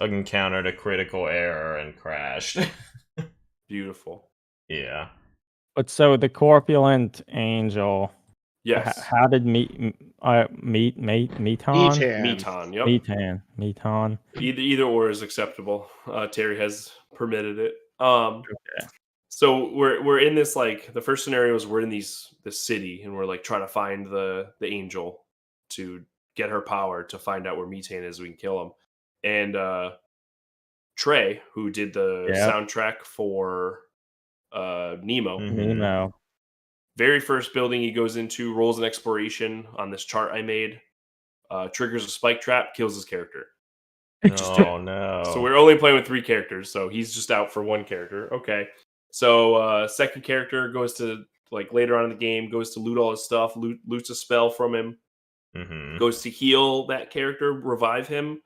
encountered a critical error and crashed. Beautiful. Yeah. But so the corpulent angel, Yes. how did Meton? Meton, yep. Meton. Either or is acceptable. Terry has permitted it. Okay. So we're in this, like, the first scenario is we're in this city and we're like trying to find the angel to get her power to find out where Metan is so we can kill him. And Trey, who did the Yep. soundtrack for Nemo, Nemo. very first building he goes into, rolls an exploration on this chart I made, triggers a spike trap, kills his character. Oh no. So we're only playing with 3 characters, so he's just out for 1 character. Okay. So second character goes to, like, later on in the game, goes to loot all his stuff, loots a spell from him, goes to heal that character, revive him,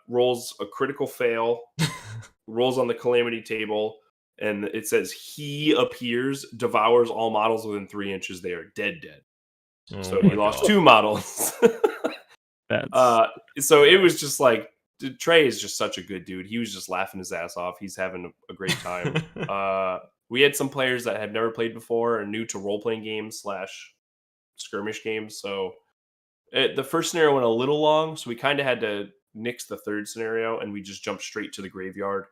rolls a critical fail, rolls on the calamity table, and it says he appears, devours all models within 3 inches. They are dead. So he lost 2 models. So it was just like, Trey is just such a good dude. He was just laughing his ass off. He's having a great time. We had some players that had never played before and new to role-playing games / skirmish games. So the first scenario went a little long, so we kind of had to nix the third scenario, and we just jumped straight to the graveyard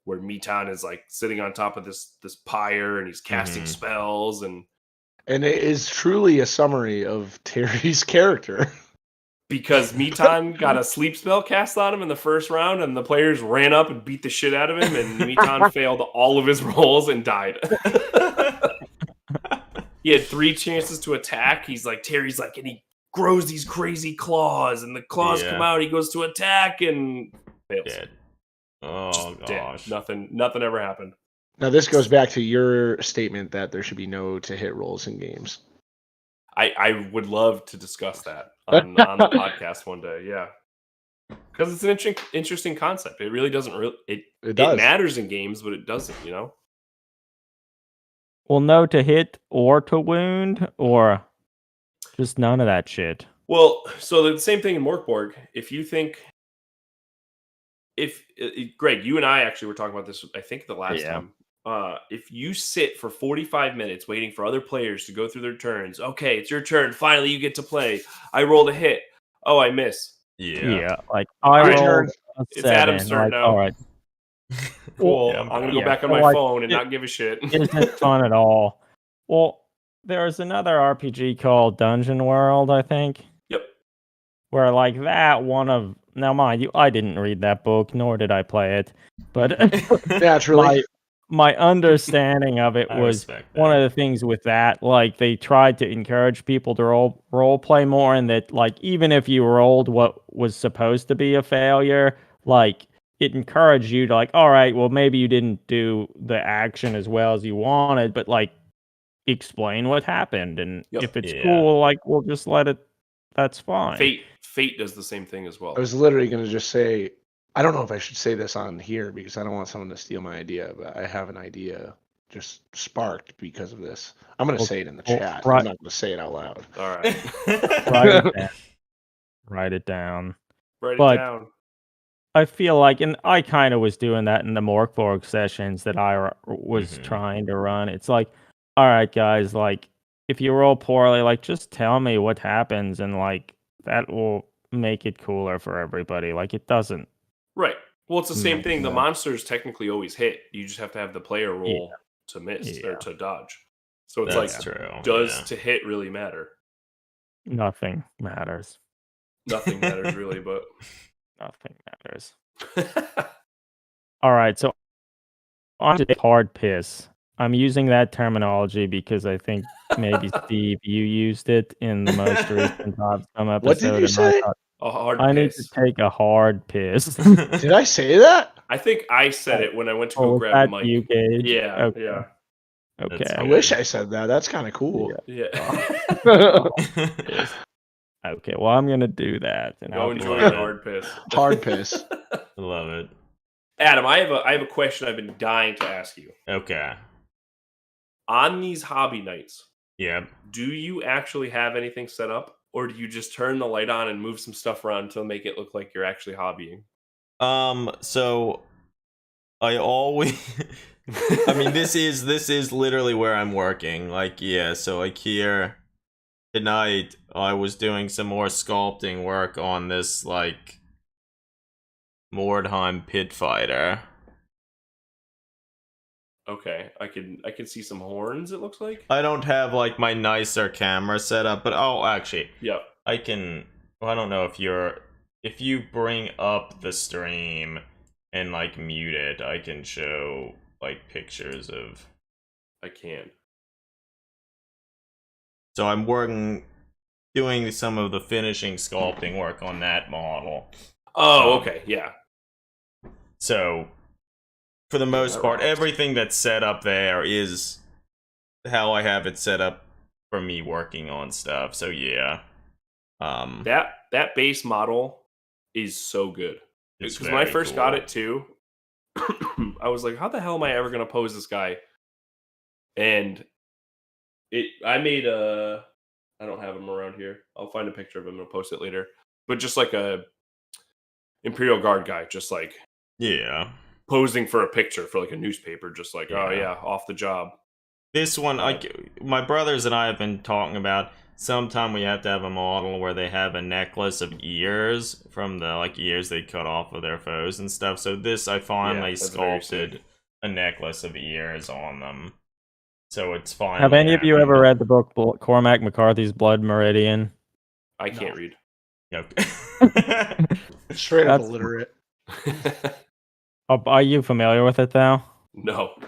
where Meton is, like, sitting on top of this pyre and he's casting spells. And it is truly a summary of Terry's character. Because Meton got a sleep spell cast on him in the first round, and the players ran up and beat the shit out of him, and Meton failed all of his rolls and died. He had 3 chances to attack. Terry's like, and he grows these crazy claws, and the claws come out. He goes to attack and fails. Dead. Oh gosh. Dead. Nothing ever happened. Now this goes back to your statement that there should be no to hit rolls in games. I would love to discuss that on the podcast one day. Yeah, because it's an interesting concept. It really doesn't it matters in games, but it doesn't. Well, no to hit or to wound, or just none of that shit. Well, so the same thing in Morkborg. If you think, Greg, you and I actually were talking about this, I think, the last time. If you sit for 45 minutes waiting for other players to go through their turns, okay, it's your turn. Finally, you get to play. I rolled a hit. Oh, I miss. Yeah. Like I rolled. It's Adam's turn now. All right. Cool. I'm gonna go back on my phone and not give a shit. It isn't fun at all. Well, there's another RPG called Dungeon World, I think. Yep. Where, like, that one of, now mind you, I didn't read that book, nor did I play it, but naturally. My understanding of it was one of the things with that, like, they tried to encourage people to role play more, and that, like, even if you rolled what was supposed to be a failure, like, it encouraged you to, like, all right, well, maybe you didn't do the action as well as you wanted, but, like, explain what happened, and if it's cool, like, we'll just let it. That's fine. Fate does the same thing as well. I was literally going to just say, I don't know if I should say this on here because I don't want someone to steal my idea, but I have an idea just sparked because of this. I'm going to say it in the chat. I'm not going to say it out loud. All right. Write it down. Write it down. I feel like, and I kind of was doing that in the Morkborg sessions that I was trying to run. It's like, all right, guys, like, if you roll poorly, like, just tell me what happens, and, like, that will make it cooler for everybody. Like, it doesn't. Right. Well, it's the same thing. The monsters technically always hit. You just have to have the player roll to miss or to dodge. So it's does to hit really matter? Nothing matters. Nothing matters really, but nothing matters. All right, so on to hard piss. I'm using that terminology because I think maybe Steve, you used it in the most recent Top Thumb episode. What did you say? A hard I piss. need to take a hard piss. Did I say that? I think I said it when I went to go grab the mic. You, Gage? Yeah, Okay. I wish I said that. That's kind of cool. Yeah. Okay, well, I'm gonna do that. And I'll enjoy your hard piss. Hard piss. Love it. Adam, I have a question I've been dying to ask you. Okay. On these hobby nights, yep, do you actually have anything set up, or do you just turn the light on and move some stuff around to make it look like you're actually hobbying? So I always I mean this is literally where I'm working. Like, yeah, so like here tonight I was doing some more sculpting work on this like Mordheim pit fighter. Okay, I can see some horns. It looks like. I don't have like my nicer camera set up, but actually, Yep. I can. Well, I don't know if you bring up the stream and like mute it, I can show like pictures of. I can. So I'm doing some of the finishing sculpting work on that model. Oh, okay, yeah. So, for the most part, everything that's set up there is how I have it set up for me working on stuff. So yeah, that base model is so good. Because when I first got it too, I was like, "How the hell am I ever going to pose this guy?" And I made I don't have him around here. I'll find a picture of him and post it later. But just like a Imperial Guard guy, just like posing for a picture for like a newspaper, just like oh yeah, off the job. This one, my brothers and I have been talking about. Sometime we have to have a model where they have a necklace of ears from the like ears they cut off of their foes and stuff. So this, I finally sculpted a necklace of ears on them. So it's fine. Have any of you ever read the book Cormac McCarthy's Blood Meridian? I can't read. Okay. Straight up illiterate. Are you familiar with it though? No.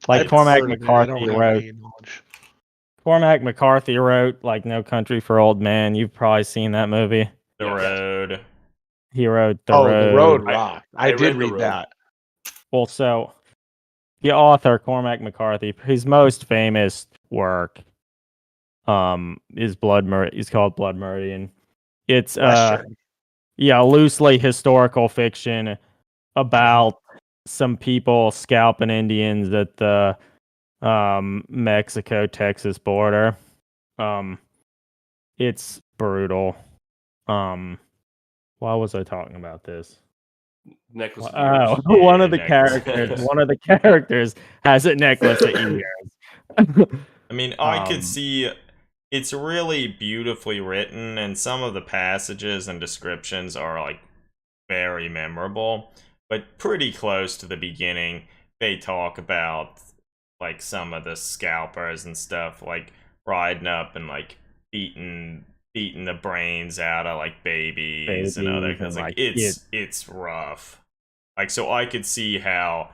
Like Cormac McCarthy wrote. Cormac McCarthy wrote like No Country for Old Men. You've probably seen that movie. The Road. He wrote The Road. The Road rocked. I did read that. Well, so the author Cormac McCarthy, his most famous work, is is called Blood Meridian. It's loosely historical fiction about some people scalping Indians at the Mexico-Texas border. It's brutal. Why was I talking about this? Necklace. One of the characters has a necklace of ears. I mean, I could see it's really beautifully written, and some of the passages and descriptions are like very memorable. But pretty close to the beginning, they talk about like some of the scalpers and stuff, like riding up and like beating the brains out of like babies and other things. Like it's rough. Like, so I could see how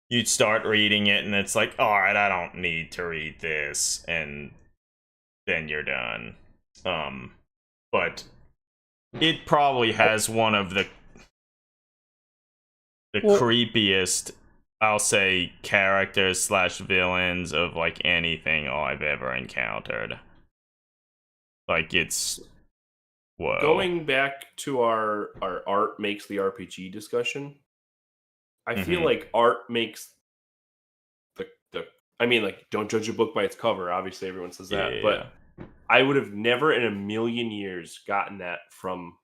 you'd start reading it and it's like, all right, I don't need to read this, and then you're done. But it probably has one of the creepiest, I'll say, characters / villains of like anything I've ever encountered. Like, it's whoa. Going back to our art makes the RPG discussion, I feel like art makes the I mean, like, don't judge a book by its cover. Obviously, everyone says that, but I would have never in a million years gotten that from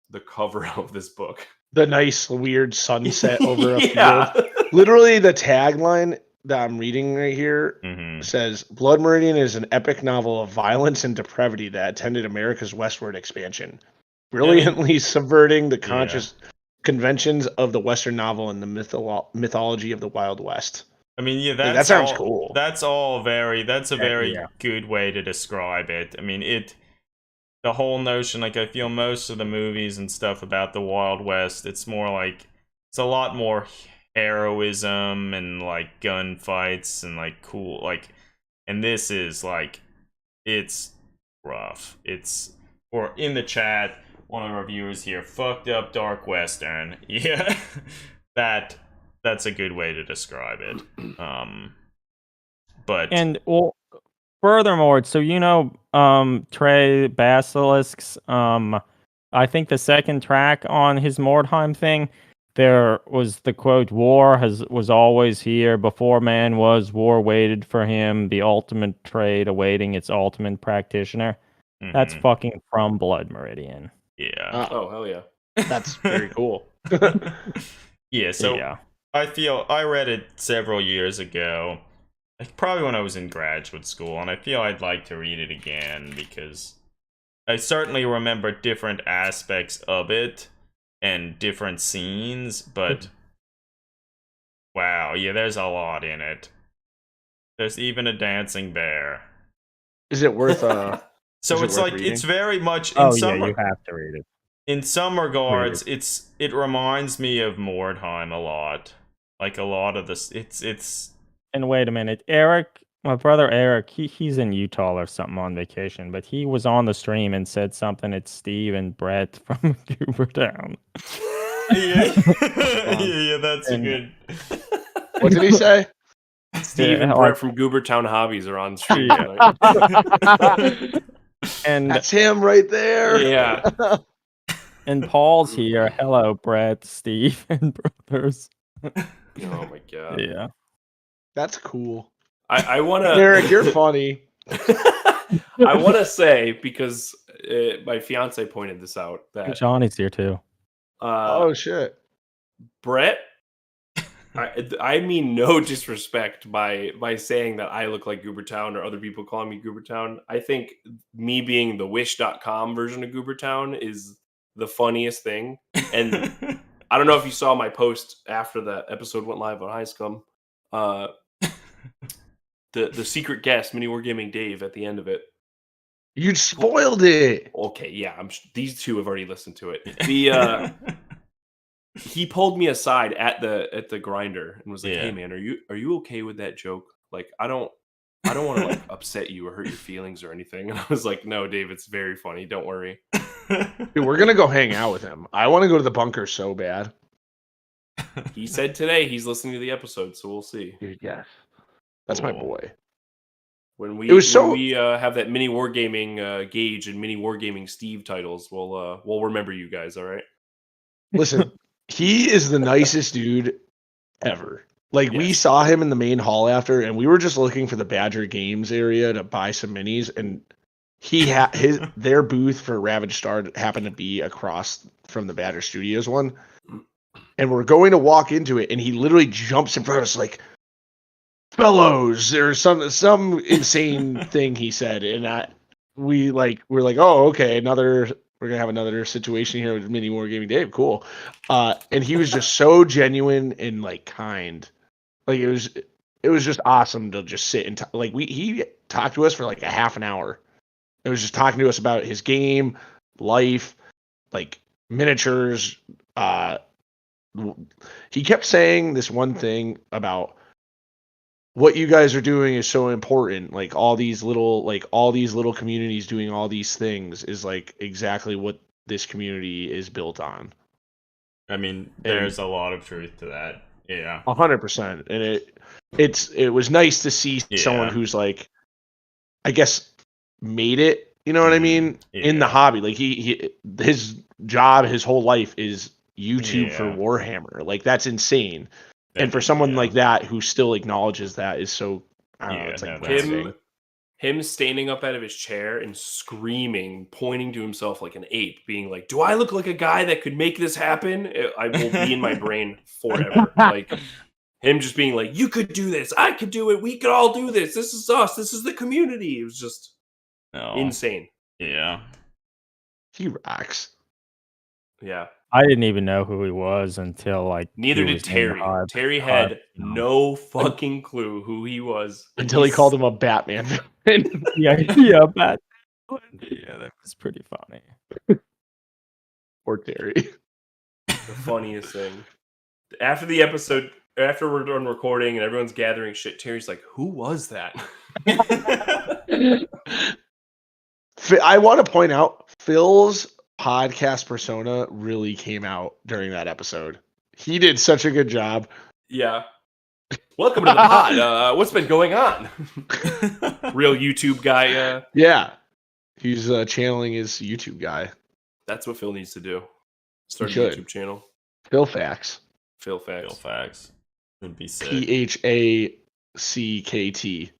the cover of this book. The nice, weird sunset over a field. Literally, the tagline that I'm reading right here says, Blood Meridian is an epic novel of violence and depravity that attended America's westward expansion, brilliantly subverting the conscious conventions of the Western novel and the mythology of the Wild West. I mean, that sounds cool. That's a very good way to describe it. I mean, the whole notion, like, I feel most of the movies and stuff about the Wild West, it's more like, it's a lot more heroism and like gunfights and like cool, like, and this is like, it's rough. It's, or in the chat, one of our viewers here, fucked up dark western. Yeah. That's a good way to describe it. But furthermore, so Trey Basilisk's I think the second track on his Mordheim thing, there was the quote, "War was always here. Before man was, war waited for him. The ultimate trade awaiting its ultimate practitioner." That's fucking from Blood Meridian. Yeah. Oh, hell yeah. That's very cool. Yeah, so I read it several years ago, probably when I was in graduate school, and I feel I'd like to read it again because I certainly remember different aspects of it and different scenes, but wow, yeah, there's a lot in it. There's even a dancing bear. Is it worth so it's like reading? It's very much you have to read it. In some regards, it reminds me of Mordheim a lot. Like a lot of this, it's. And wait a minute, Eric, my brother Eric, he's in Utah or something on vacation, but he was on the stream and said something at Steve and Brett from Goobertown. yeah, that's good. What did he say? Steve and Brett from Goobertown Hobbies are on stream tonight. And that's him right there. Yeah. And Paul's here. Hello, Brett, Steve, and brothers. Oh my god. Yeah. That's cool. I want to. Eric, you're funny. I want to say, because my fiance pointed this out, that Johnny's here too. Oh shit, Brett. I mean no disrespect by saying that I look like Goobertown or other people calling me Goobertown. I think me being the Wish.com version of Goobertown is the funniest thing. And I don't know if you saw my post after the episode went live on High Scum. The secret guest, Mini Wargaming Dave, at the end of it. You spoiled it. Okay, yeah, these two have already listened to it. He pulled me aside at the grinder and was like, "Hey man, are you okay with that joke? Like, I don't want to like upset you or hurt your feelings or anything." And I was like, "No, Dave, it's very funny. Don't worry." Dude, we're gonna go hang out with him. I want to go to the bunker so bad. He said today he's listening to the episode, so we'll see. Dude, yes, that's my boy. When we have that Mini Wargaming Gage and Mini Wargaming Steve titles, we'll remember you guys. All right. Listen. He is the nicest dude ever. Like, we saw him in the main hall after, and we were just looking for the Badger Games area to buy some minis, and he had their booth for Ravage Star happened to be across from the Badger Studios one, and we're going to walk into it, and he literally jumps in front of us like, "Fellows," or some insane thing he said, and we're like, "Oh, okay, we're gonna have another situation here with Mini Wargaming Dave. Cool." And he was just so genuine and like kind. Like it was just awesome to just sit and he talked to us for like a half an hour. It was just talking to us about his game, life, like miniatures. He kept saying this one thing about what you guys are doing is so important. Like all these little communities doing all these things is like exactly what this community is built on. I mean, there's a lot of truth to that. Yeah, 100%. And it was nice to see someone who's like, I guess, made it. You know what I mean? In the hobby, like his job, his whole life is YouTube for Warhammer. Like that's insane. And for someone like that who still acknowledges that is so, I don't know, it's like him standing up out of his chair and screaming, pointing to himself like an ape, being like, "Do I look like a guy that could make this happen?" I will be in my brain forever. Like him just being like, "You could do this. I could do it. We could all do this. This is us. This is the community." It was just insane. Yeah. He rocks. Yeah. I didn't even know who he was until like. Neither did Terry. Terry had no fucking clue who he was until he called him a Batman. yeah, Batman. Yeah, that was pretty funny. Poor Terry. The funniest thing. After the episode, after we're done recording and everyone's gathering shit, Terry's like, "Who was that?" I want to point out Phil's podcast persona really came out during that episode. He did such a good job. Yeah. Welcome to the pod. What's been going on? Real YouTube guy. Yeah. He's channeling his YouTube guy. That's what Phil needs to do. Start a YouTube channel. Phil Facts. Phil Facts. Phil Facts. Would be sick. PHACKT.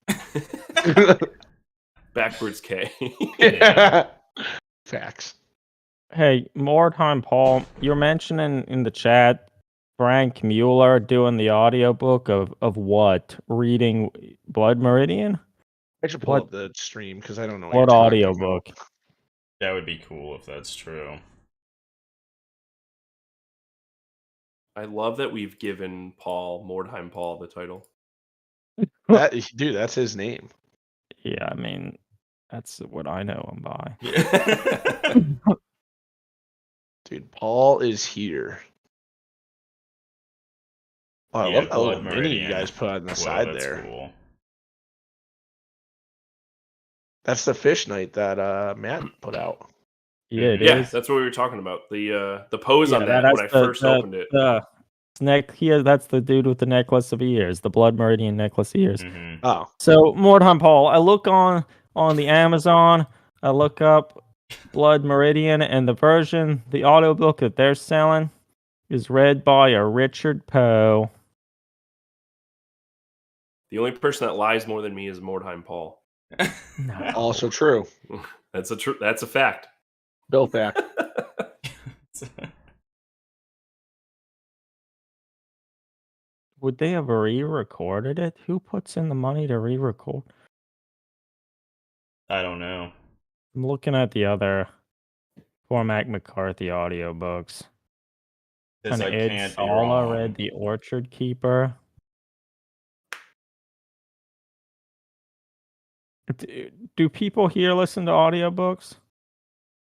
Backwards K. Yeah. Facts. Hey, more time, Paul. You're mentioning in the chat Frank Mueller doing the audiobook of what? Reading Blood Meridian? I should pull up the stream because I don't know what audiobook. That would be cool if that's true. I love that we've given Paul, Mordheim Paul, the title. Dude, that's his name. Yeah, I mean, that's what I know him by. Yeah. Dude, Paul is here. Oh, I love that little mini you guys put on the side there. Cool. That's the fish night that Matt put out. Yeah, it Yeah, is. that's what we were talking about. The pose on that when I first opened it. That's the dude with the necklace of ears, the Blood Meridian necklace of ears. Mm-hmm. Oh. So, Mordheim Paul, I look on the Amazon, I look up Blood Meridian, and the audiobook that they're selling is read by a Richard Poe. The only person that lies more than me is Mordheim Paul. No. Also true. That's a fact. Bill fact. Would they have re-recorded it? Who puts in the money to re-record? I don't know. I'm looking at the other Cormac McCarthy audiobooks. And Ed Sala read The Orchard Keeper. Do people here listen to audiobooks?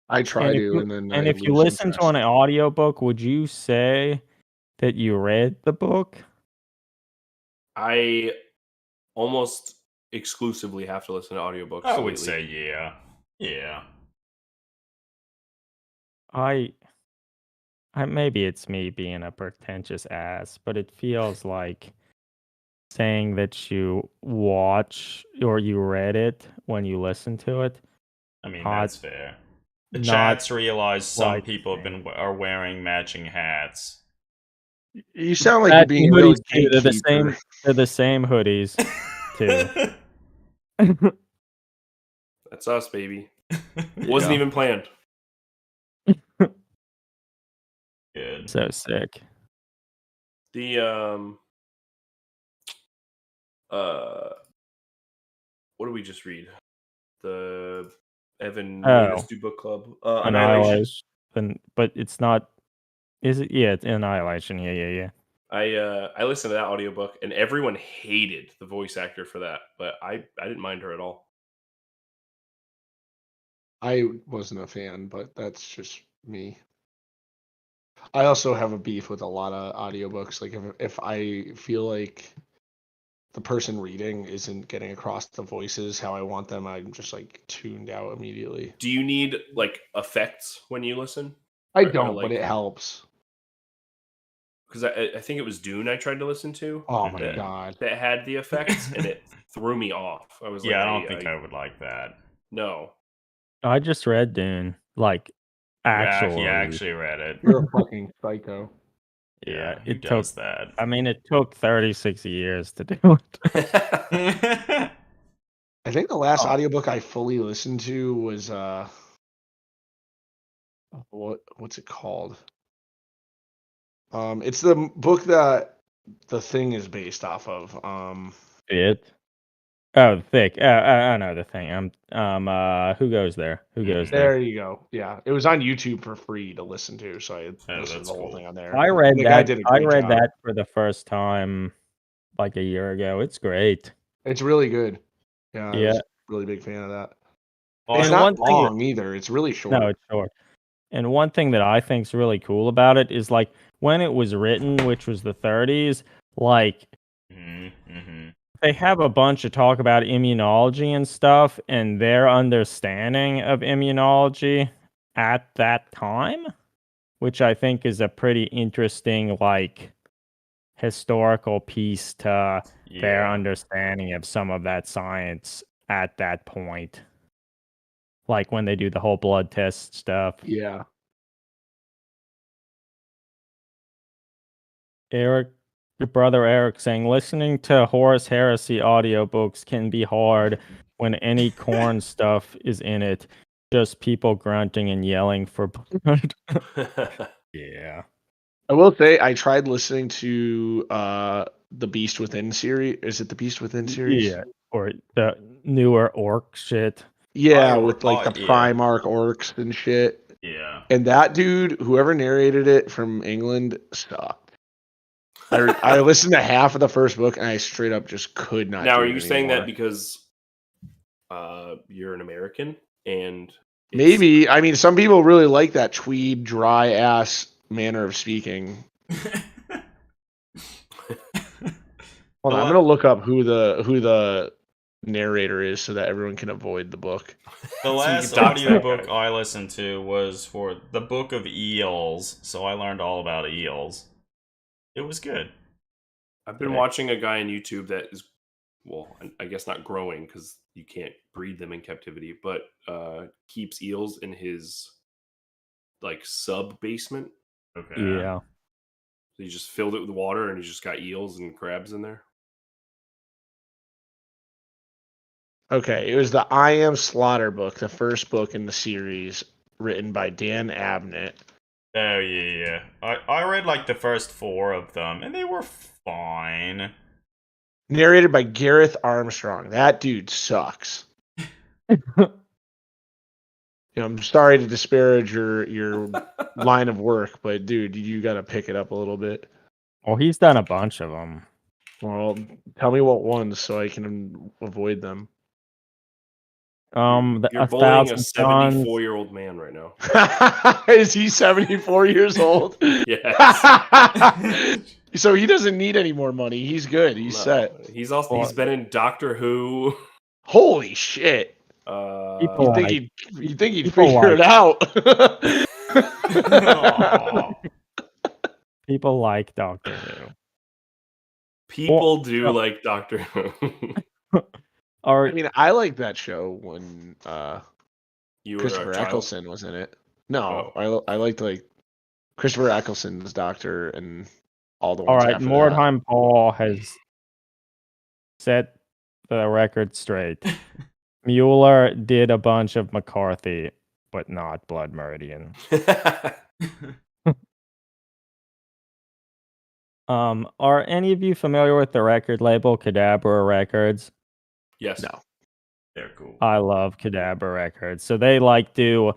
I try to, and then if you listen to an audiobook, would you say that you read the book? I almost exclusively have to listen to audiobooks. I would say yeah. Yeah. I maybe it's me being a pretentious ass, but it feels like saying that you watch or you read it when you listen to it. I mean, that's fair. The chats realize some people are wearing matching hats. You sound like you're being really They're the same hoodies too. That's us, baby. Wasn't even planned. Good. So sick. The what did we just read? The Evan Do Book Club Annihilation. But it's not. Is it? Yeah, it's Annihilation. Yeah. I listened to that audiobook and everyone hated the voice actor for that, but I didn't mind her at all. I wasn't a fan, but that's just me. I also have a beef with a lot of audiobooks. Like if I feel like the person reading isn't getting across the voices how I want them, I'm just like tuned out immediately. Do you need like effects when you listen? I don't, but it helps. Because I think it was Dune I tried to listen to. Oh my god, that had the effects and it threw me off. I was I don't think I would like that. No, I just read Dune. Like, actually, he actually read it. You're a fucking psycho. Yeah, it does that. I mean, it took 36 years to do it. I think the last audiobook I fully listened to was what's it called? It's the book that The Thing is based off of. It. Oh, Thick. I know The Thing. Who goes there? Who goes there? There you go. Yeah, it was on YouTube for free to listen to, so I listened to the whole thing on there. I read that. I read that for the first time like a year ago. It's great. It's really good. Yeah, I was a really big fan of that. Well, it's not long either. It's really short. No, it's short. And one thing that I think is really cool about it is like when it was written, which was the 30s, like they have a bunch of talk about immunology and stuff and their understanding of immunology at that time, which I think is a pretty interesting like historical piece to their understanding of some of that science at that point. Like when they do the whole blood test stuff. Yeah. Eric, your brother Eric saying, listening to Horus Heresy audiobooks can be hard when any corn stuff is in it. just people grunting and yelling for blood. Yeah. I will say I tried listening to the Beast Within series. Is it the Beast Within series? Yeah, or the newer orc shit. Yeah, with like the Primarch orcs and shit. Yeah. And that dude, whoever narrated it from England, sucked. I listened to half of the first book and I straight up just could not. Now, do are it you saying anymore. that because you're an American and maybe? I mean, some people really like that tweed, dry ass manner of speaking. Hold on, I'm gonna look up who the narrator is so that everyone can avoid the book. The last audiobook I listened to was for the Book of Eels, so I learned all about eels. It was good. I've been watching a guy on YouTube that is, well, I guess not growing because you can't breed them in captivity, but keeps eels in his like sub basement. Okay. Yeah. So he just filled it with water and he's just got eels and crabs in there. Okay, it was the I Am Slaughter book, the first book in the series, written by Dan Abnett. Oh, yeah. I read like the first 4 of them, and they were fine. Narrated by Gareth Armstrong. That dude sucks. I'm sorry to disparage your line of work, but dude, you got to pick it up a little bit. Well, he's done a bunch of them. Well, tell me what ones so I can avoid them. You're bullying a 74-year-old man right now. Is he 74 years old? Yes. So he doesn't need any more money. He's good. He's set. He's been in Doctor Who. Holy shit! You think he'd figure it out? People like Doctor Who. People do like Doctor Who. I mean, I like that show when Christopher child? Eccleston was in it. No, I liked like Christopher Eccleston's Doctor and all the ones. All right, Mordheim Paul has set the record straight. Mueller did a bunch of McCarthy, but not Blood Meridian. Are any of you familiar with the record label Cadabra Records? Yes. No. They're cool. I love Cadabra Records. So they like do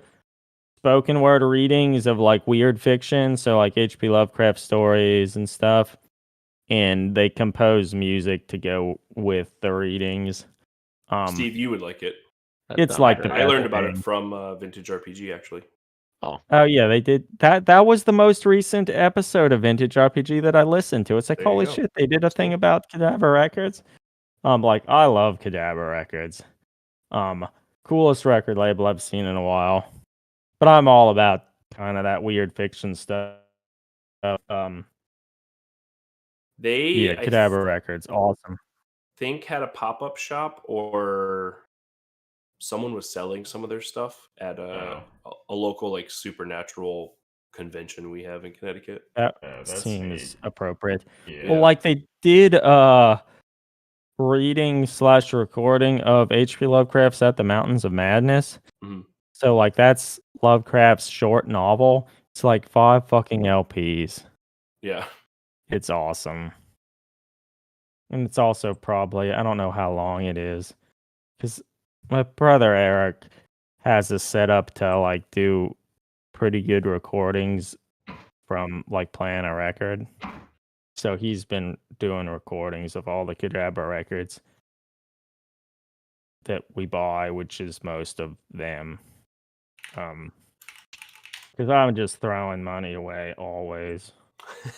spoken word readings of like weird fiction, so like H.P. Lovecraft stories and stuff. And they compose music to go with the readings. Steve, you would like it. It's like I learned about it from Vintage RPG, actually. Oh yeah, they did that. That was the most recent episode of Vintage RPG that I listened to. It's like, holy shit, they did a thing about Cadabra Records. Like, I love Cadabra Records. Coolest record label I've seen in a while. But I'm all about kind of that weird fiction stuff. Cadabra Records, awesome. Think had a pop-up shop, or someone was selling some of their stuff at a local like supernatural convention we have in Connecticut. That seems appropriate. Yeah. Well, like they did reading/recording of H.P. Lovecraft's At the Mountains of Madness. Mm-hmm. So like that's Lovecraft's short novel. It's like 5 fucking LPs. Yeah. It's awesome. And it's also probably, I don't know how long it is, because my brother Eric has a setup to like do pretty good recordings from like playing a record. So he's been doing recordings of all the Cadabra records that we buy, which is most of them. Because I'm just throwing money away always.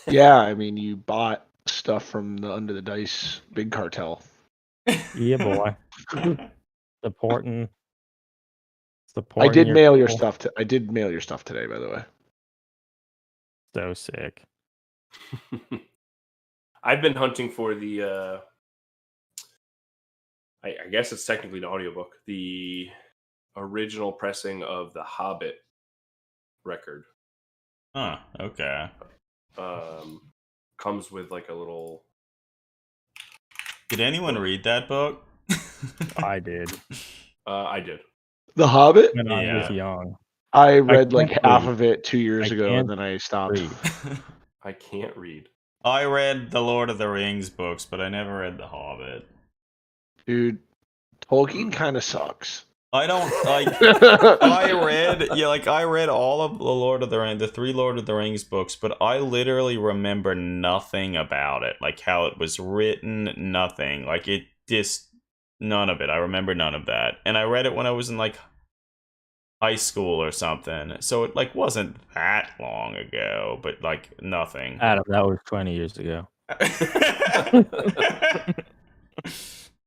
Yeah, I mean, you bought stuff from the Under the Dice big cartel. Yeah, boy. Supporting. I did mail your stuff. I did mail your stuff today, by the way. So sick. I've been hunting for the. I guess it's technically an audiobook. The original pressing of the Hobbit record. Huh. Okay. Comes with like a little. Did anyone read that book? I did. I did. The Hobbit? when I was Yeah. young. I read like can't half read. of it 2 years I ago, can't and then I stopped. read. I can't read. I read the Lord of the Rings books, but I never read The Hobbit. Dude, Tolkien kind of sucks. I don't like. I read all of the Lord of the Rings, the 3 Lord of the Rings books, but I literally remember nothing about it, like how it was written, nothing, like it just none of it. I remember none of that, and I read it when I was in like high school or something, so it like wasn't that long ago, but like nothing. Adam, that was 20 years ago.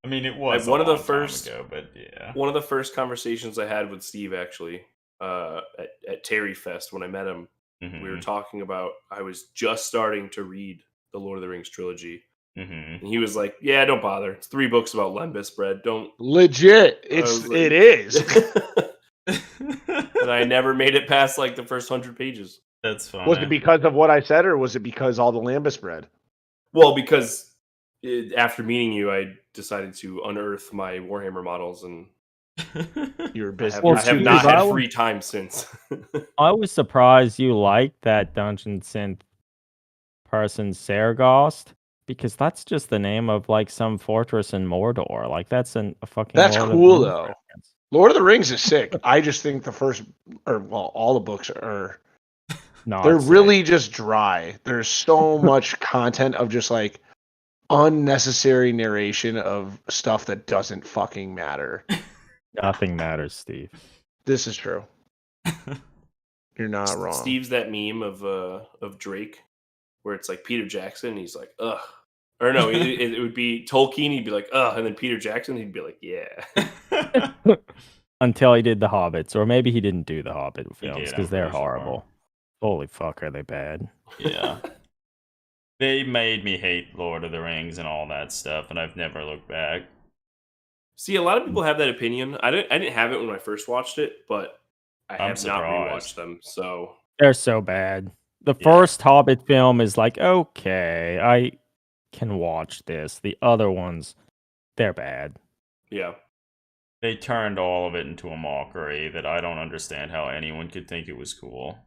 I mean, it was one a of the long first time ago, but yeah. One of the first conversations I had with Steve actually at Terry Fest when I met him, we were talking about I was just starting to read the Lord of the Rings trilogy, and he was like, "Yeah, don't bother. It's 3 books about lembas bread. Don't." Legit, it is. And I never made it past like the first 100 pages. That's funny. Was it because of what I said, or was it because all the lembas bread? Well, because after meeting you, I decided to unearth my Warhammer models, and You were busy. I have not had free time since. I was surprised you liked that Dungeon Synth person, Sargost, because that's just the name of like some fortress in Mordor. Like that's a fucking. That's Lord cool of the though. reference. Lord of the Rings is sick. I just think all the books are. They're really just dry. There's so much content of just like unnecessary narration of stuff that doesn't fucking matter. Nothing matters, Steve. This is true. You're not wrong. Steve's that meme of Drake, where it's like Peter Jackson. He's like, ugh. Or no, it would be Tolkien. He'd be like, ugh. And then Peter Jackson, he'd be like, yeah. Until he did the Hobbits, or maybe he didn't do the Hobbit films because they're horrible. Holy fuck, are they bad? Yeah. They made me hate Lord of the Rings and all that stuff, and I've never looked back. See, a lot of people have that opinion. I didn't have it when I first watched it, but I have not rewatched them. So they're so bad. The first Hobbit film is like, okay, I can watch this. The other ones, they're bad. Yeah. They turned all of it into a mockery that I don't understand how anyone could think it was cool.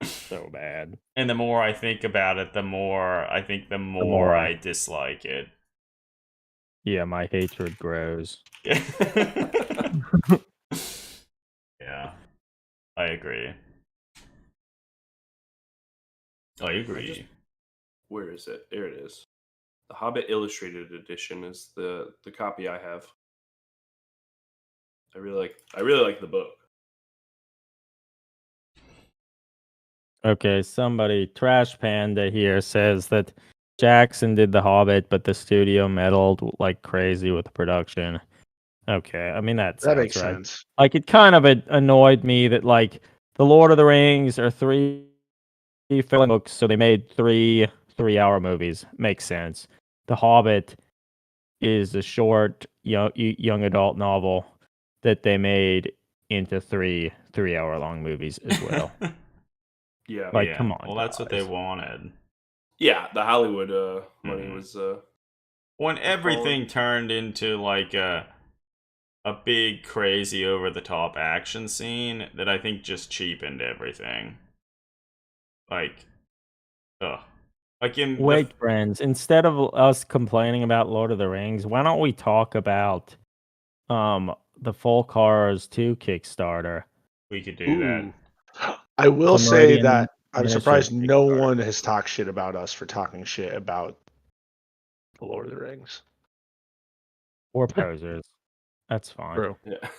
So bad. And the more I think about it, the more I dislike it. Yeah, my hatred grows. Yeah, I agree. Where is it? There it is. The Hobbit Illustrated Edition is the copy I have. I really like the book. Okay, somebody, Trash Panda here, says that Jackson did The Hobbit, but the studio meddled like crazy with the production. Okay, I mean that makes sense. Like it kind of annoyed me that like the Lord of the Rings are 3 film books, so they made 3 3-hour movies. Makes sense. The Hobbit is a short young adult novel that they made into 3 3-hour long movies as well. Yeah. Like, come on. Well, that's what they wanted. Yeah, the Hollywood money was when everything turned into like a big, crazy, over-the-top action scene that I think just cheapened everything. Like, ugh. Like Wait, friends, instead of us complaining about Lord of the Rings, why don't we talk about the Folk Horrors 2 Kickstarter? We could do that. I will say that I'm surprised no one has talked shit about us for talking shit about the Lord of the Rings. Or posers. That's fine. True. Yeah.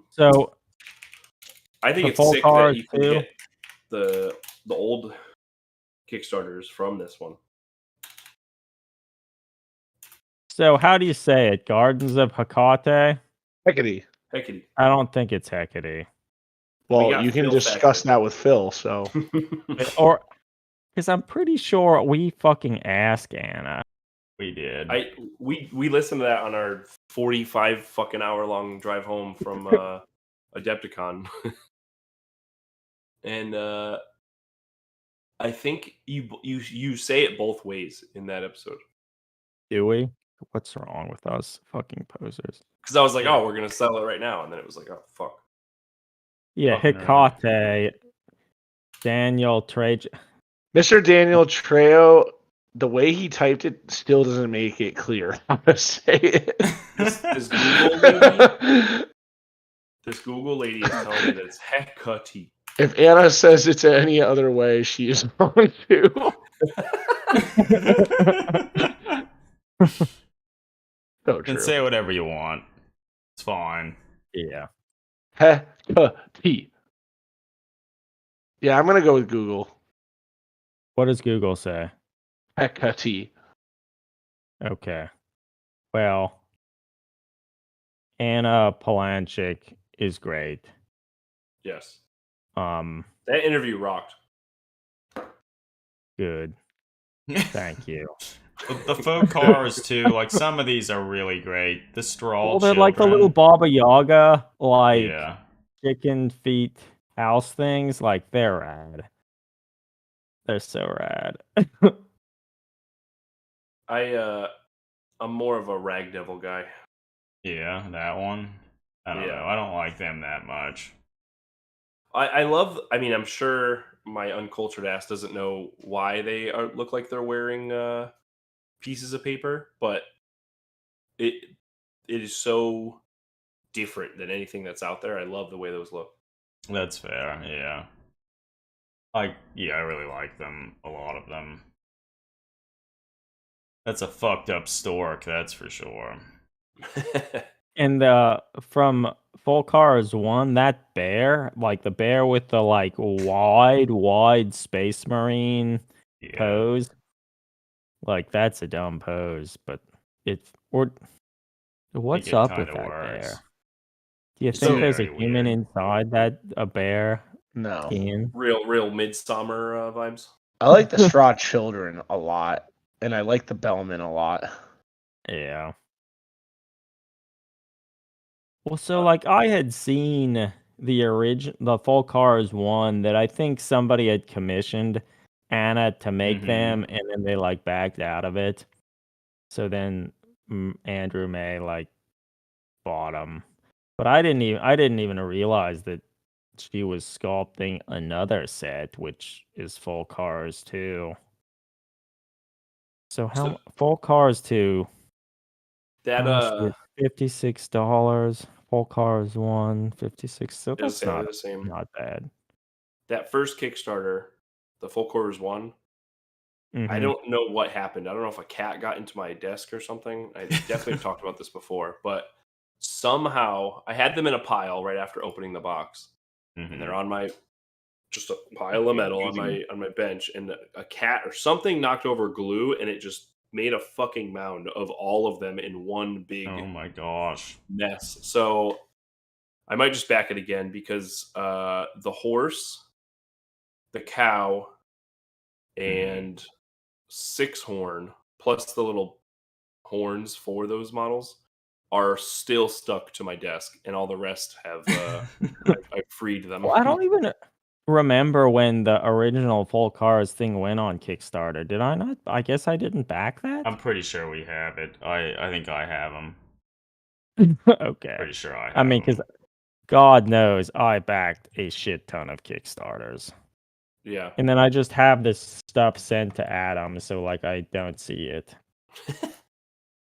So I think it's sick that you can get the old Kickstarters from this one. So how do you say it? Gardens of Hecate? Hecate. I don't think it's Hecate. Well, you can discuss that with Phil, so. Or, because I'm pretty sure we fucking asked Anna. We did. We listened to that on our 45 fucking hour long drive home from Adepticon. And I think you say it both ways in that episode. Do we? What's wrong with us fucking posers? Because I was like, oh, we're gonna sell it right now, and then it was like, oh fuck. Yeah, Hecate, Daniel Trejo. Mr. Daniel Trejo, the way he typed it still doesn't make it clear how to say it. This Google lady, this Google lady is telling me that it's Hecate. If Anna says it's any other way, she is wrong too. You can say whatever you want. It's fine. Yeah. Hecate. Yeah, I'm gonna go with Google. What does Google say? Hecate. Okay. Well, Anna Palanchik is great. Yes. That interview rocked. Good. Thank you. The faux cars too, like some of these are really great. The straw. Well, they're like the little Baba Yaga, like yeah. chicken feet house things. Like they're rad. They're so rad. I'm more of a Rag Devil guy. Yeah, that one. I don't know. I don't like them that much. I love. I mean, I'm sure my uncultured ass doesn't know why they look like they're wearing pieces of paper, but it is so different than anything that's out there. I love the way those look. That's fair. Yeah. I really like them. A lot of them. That's a fucked up stork, that's for sure. And from Full Cars 1, that bear, like the bear with the like wide Space Marine pose, like that's a dumb pose, but what's up with that bear? Do you think there's a human inside a bear? No. Real Midsummer vibes. I like the Straw Children a lot, and I like the Bellman a lot. Yeah. Well, so like I had seen the Full Cars 1 that I think somebody had commissioned Anna to make them, and then they like backed out of it. So then Andrew May like bought them, but I didn't even realize that she was sculpting another set, which is Full Cars 2. So Full Cars 2? That $56. Full Cars 1, 56. So that's the same. Not bad. That first Kickstarter, the Full Cars 1. I don't know what happened. I don't know if a cat got into my desk or something. I definitely talked about this before, but somehow I had them in a pile right after opening the box, and they're on just a pile of metal on my bench, and a cat or something knocked over glue, and it just made a fucking mound of all of them in one big oh my gosh mess. So I might just back it again because the horse, the cow, and 6-horn plus the little horns for those models are still stuck to my desk, and all the rest have I freed them. Well, I don't even remember when the original Full Cars thing went on Kickstarter. Did I not? I guess I didn't back that. I'm pretty sure we have it. I think I have them. Okay. Pretty sure I have I mean, because God knows I backed a shit ton of Kickstarters. Yeah. And then I just have this stuff sent to Adam, so like I don't see it.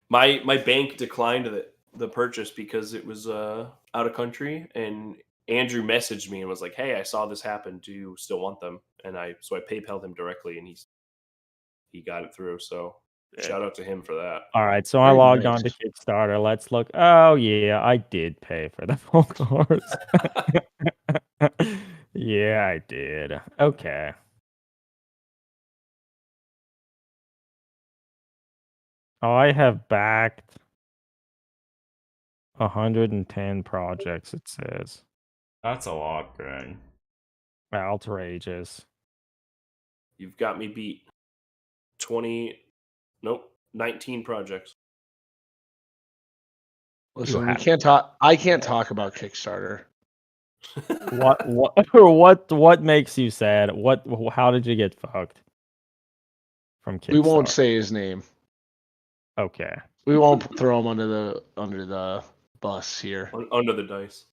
My bank declined the purchase because it was out of country, and Andrew messaged me and was like, "Hey, I saw this happen. Do you still want them?" And I PayPal'd him directly, and he got it through. So shout out to him for that. All right, so I logged on to Kickstarter. Let's look. Oh yeah, I did pay for the Full Cars. Yeah, I did. Okay. I have backed 110 projects, it says. That's a lot, Greg. Outrageous. You've got me beat. 19 projects. Listen, we can't talk. I can't talk about Kickstarter. What makes you sad? How did you get fucked from Kickstarter? We won't say his name. Okay. We won't throw him under the bus here. Under the dice.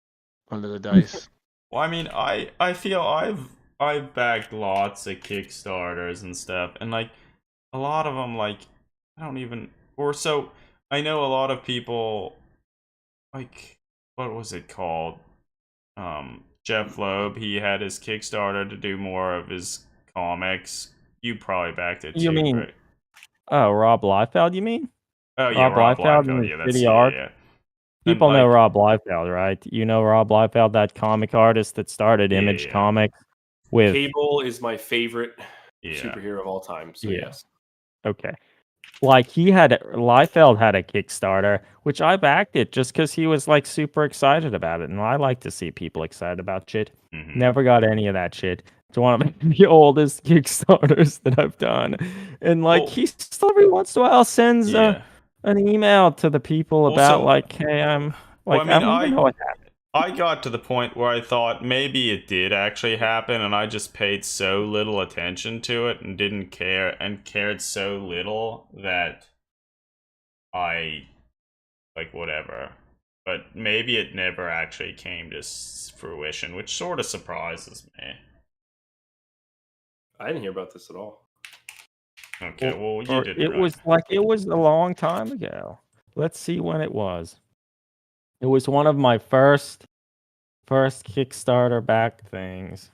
Under the dice. Well, I mean, I feel I've backed lots of Kickstarters and stuff, and like a lot of them, like I don't even I know a lot of people, like what was it called? Jeff Loeb, he had his Kickstarter to do more of his comics. You probably backed it too. You mean? Right? Oh, Rob Liefeld, you mean? Oh yeah, Rob Liefeld. Yeah, that's yeah. People know Rob Liefeld, right? You know Rob Liefeld, that comic artist that started Image Comics. With Cable is my favorite superhero of all time. So yes. Okay. Like Liefeld had a Kickstarter, which I backed it just because he was like super excited about it, and I like to see people excited about shit. Mm-hmm. Never got any of that shit. It's one of the oldest Kickstarters that I've done, and like he still every once in a while sends an email to the people about like, hey, I'm like, I don't know what happened. I got to the point where I thought maybe it did actually happen, and I just paid so little attention to it and didn't care, and cared so little that I, like, whatever. But maybe it never actually came to fruition, which sort of surprises me. I didn't hear about this at all. Okay, well, you did. It was a long time ago. Let's see when it was. It was one of my first Kickstarter back things.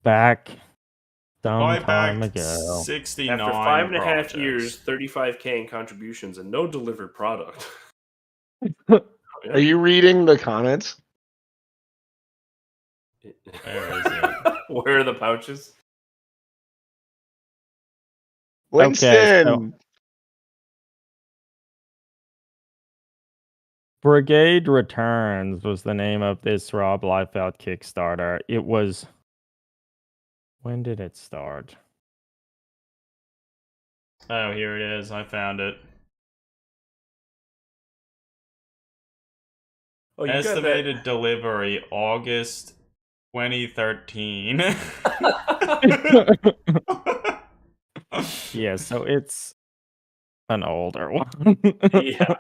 Back some time ago. 69 After 5.5 years, 35K in contributions, and no delivered product. Are you reading the comments? Where is it? Where are the pouches? Winston! Okay, so Brigade Returns was the name of this Rob Liefeld Kickstarter. It was... When did it start? Oh, here it is. I found it. Oh, estimated delivery August 2013. Yeah, so it's an older one. Yeah.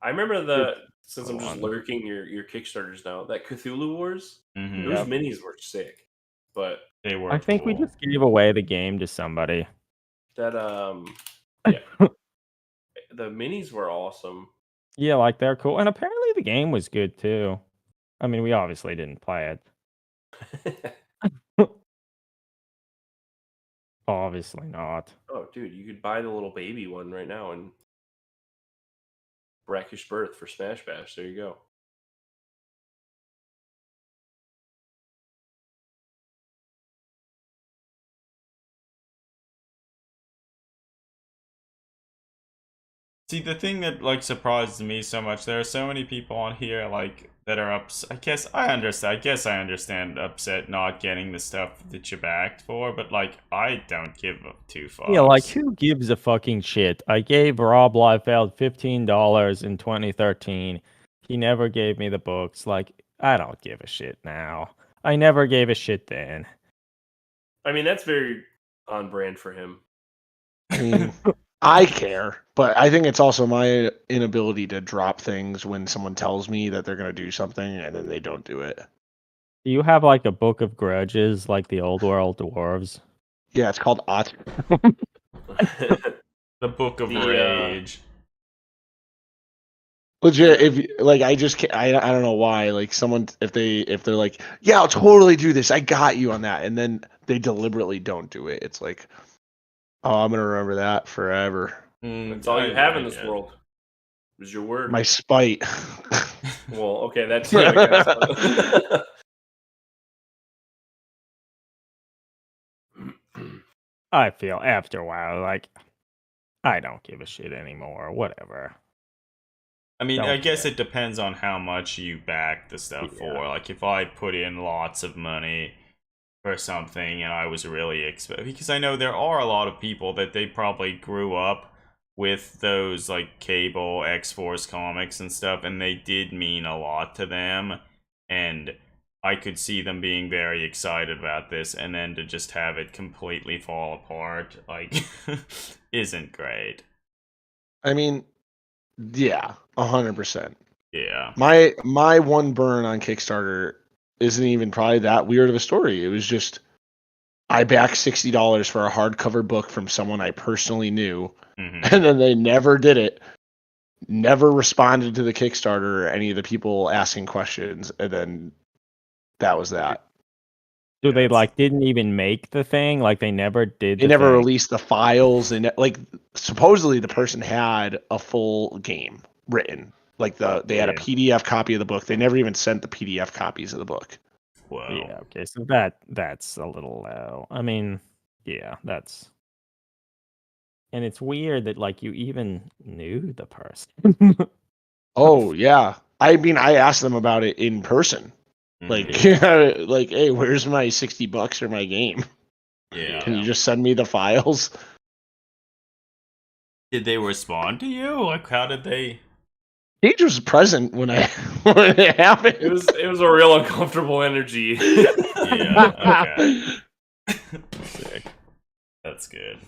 I remember since I'm just lurking your Kickstarters now, that Cthulhu Wars, those minis were sick. But they were I think we just gave away the game to somebody. That yeah. The minis were awesome. Yeah, like they're cool. And apparently the game was good too. I mean, we obviously didn't play it. Obviously not. Oh, dude, you could buy the little baby one right now in Brackish Birth for Smash Bash. There you go. See, the thing that like surprises me so much, there are so many people on here like that are upset. I guess I understand upset not getting the stuff that you backed for, but like I don't give a two fucks. Yeah, like who gives a fucking shit? I gave Rob Liefeld $15 in 2013. He never gave me the books. Like I don't give a shit now. I never gave a shit then. I mean, that's very on brand for him. I mean, I care, but I think it's also my inability to drop things when someone tells me that they're going to do something and then they don't do it. Do you have like a book of grudges like the old world dwarves? Yeah, it's called Ot. The Book of Rage. Legit, if like I just can't, I don't know why, like someone if they're like, yeah, I'll totally do this, I got you on that, and then they deliberately don't do it. It's like, oh, I'm gonna remember that forever. That's all you have in this world. Is your word. My spite. Well, okay, that's yeah, I guess. I feel after a while like I don't give a shit anymore. Whatever. I mean, I guess it depends on how much you back the stuff for. Like, if I put in lots of money for something and I was really because I know there are a lot of people that they probably grew up with those, like, Cable, X-Force comics and stuff, and they did mean a lot to them. And I could see them being very excited about this, and then to just have it completely fall apart, like, isn't great. I mean, yeah, 100%. Yeah. My one burn on Kickstarter isn't even probably that weird of a story. It was just I backed $60 for a hardcover book from someone I personally knew, and then they never did it. Never responded to the Kickstarter or any of the people asking questions, and then that was that. So they like didn't even make the thing, like they never did. They never released the files, and like supposedly the person had a full game written, like they had a PDF copy of the book. They never even sent the PDF copies of the book. Whoa. Yeah. Okay. So that's a little low. I mean, yeah, that's. And it's weird that like you even knew the person. Oh yeah, I mean I asked them about it in person. Like, like, hey, where's my $60 for my game? Yeah. Can you just send me the files? Did they respond to you? Like, how did they? Gage was present when it happened. It was a real uncomfortable energy. Yeah. Okay. Sick. That's good.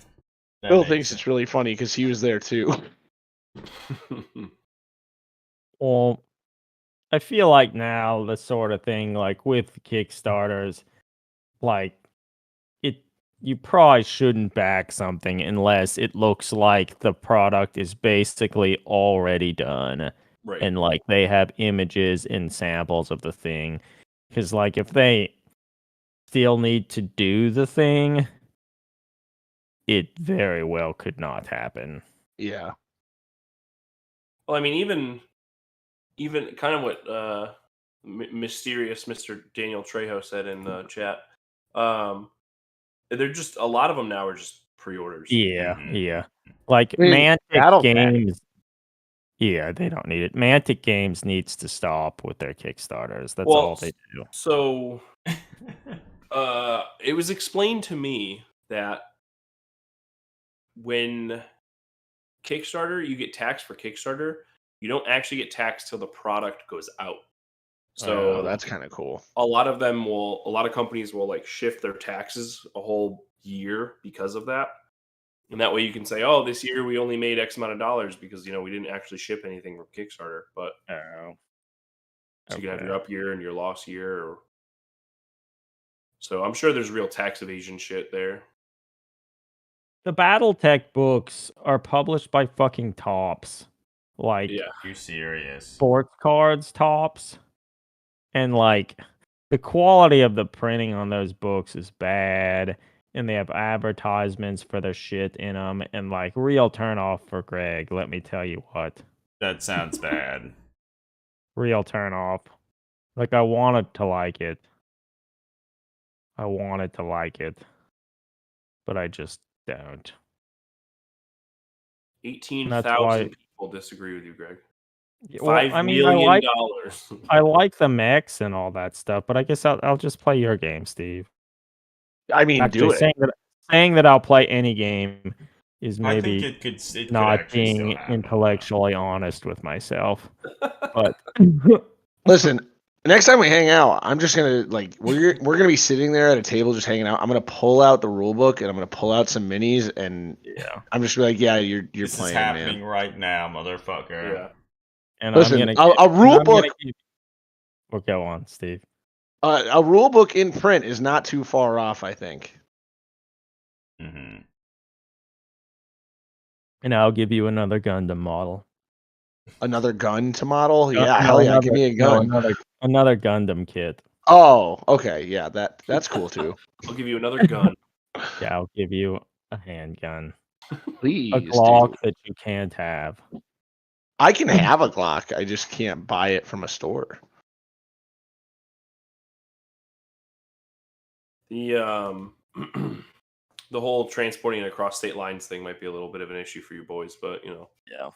Phil thinks it's really funny because he was there too. Well, I feel like now the sort of thing like with Kickstarters, like you probably shouldn't back something unless it looks like the product is basically already done. Right. And like they have images and samples of the thing. Because like if they still need to do the thing, it very well could not happen. Yeah. Well, I mean, even kind of what mysterious Mr. Daniel Trejo said in the chat. They're just a lot of them now are just pre-orders. Yeah, yeah. Like Mantic Games. Yeah, they don't need it. Mantic Games needs to stop with their Kickstarters. That's all they do. So, it was explained to me that when Kickstarter, you get taxed for Kickstarter, you don't actually get taxed till the product goes out. So that's kind of cool. A lot of companies will like shift their taxes a whole year because of that. And that way you can say, oh, this year we only made X amount of dollars because, we didn't actually ship anything from Kickstarter. But so you can have your up year and your loss year. So I'm sure there's real tax evasion shit there. The BattleTech books are published by fucking Topps. Like, you serious? Sports cards Topps. And like the quality of the printing on those books is bad. And they have advertisements for their shit in them. And like real turnoff for Greg, let me tell you what. That sounds bad. Real turnoff. Like I wanted to like it. But I just don't. 18,000 people disagree with you, Greg. Well, $5 million. I like the mechs and all that stuff, but I guess I'll just play your game, Steve. I mean, actually, do it. Saying that I'll play any game is maybe I think it not being intellectually honest with myself. But listen, next time we hang out, I'm just gonna we're gonna be sitting there at a table just hanging out. I'm gonna pull out the rule book and I'm gonna pull out some minis and I'm just like, yeah, you're this playing. This is happening man. right now, motherfucker. Yeah. And listen, I'm gonna a rule book. Well, go on, Steve. A rule book in print is not too far off, I think. And I'll give you another Gundam model. Another gun to model? Yeah, hell yeah, give me a gun. Another Gundam kit. Oh, okay, yeah, that's cool too. I'll give you another gun. Yeah, I'll give you a handgun. Please, a Glock that you can't have. I can have a Glock. I just can't buy it from a store. The whole transporting it across state lines thing might be a little bit of an issue for you boys, but yeah,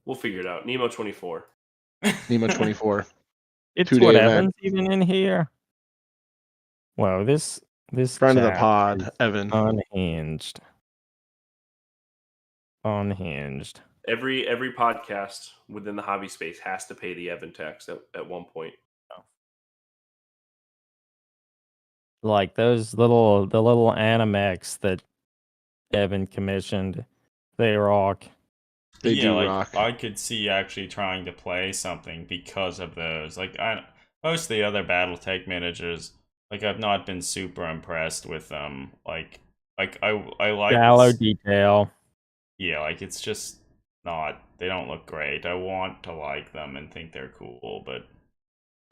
we'll figure it out. Nemo 24. Nemo 24. It's what Evan's even in here. Wow, this friend of the pod, Evan. Unhinged. Every podcast within the hobby space has to pay the Evan tax at one point. Like the little Animex that Evan commissioned, they rock. They do like, rock. I could see actually trying to play something because of those. Like, most of the other BattleTech managers, like, I've not been super impressed with them. Like I like shallow detail. Yeah, like, it's just not. They don't look great. I want to like them and think they're cool, but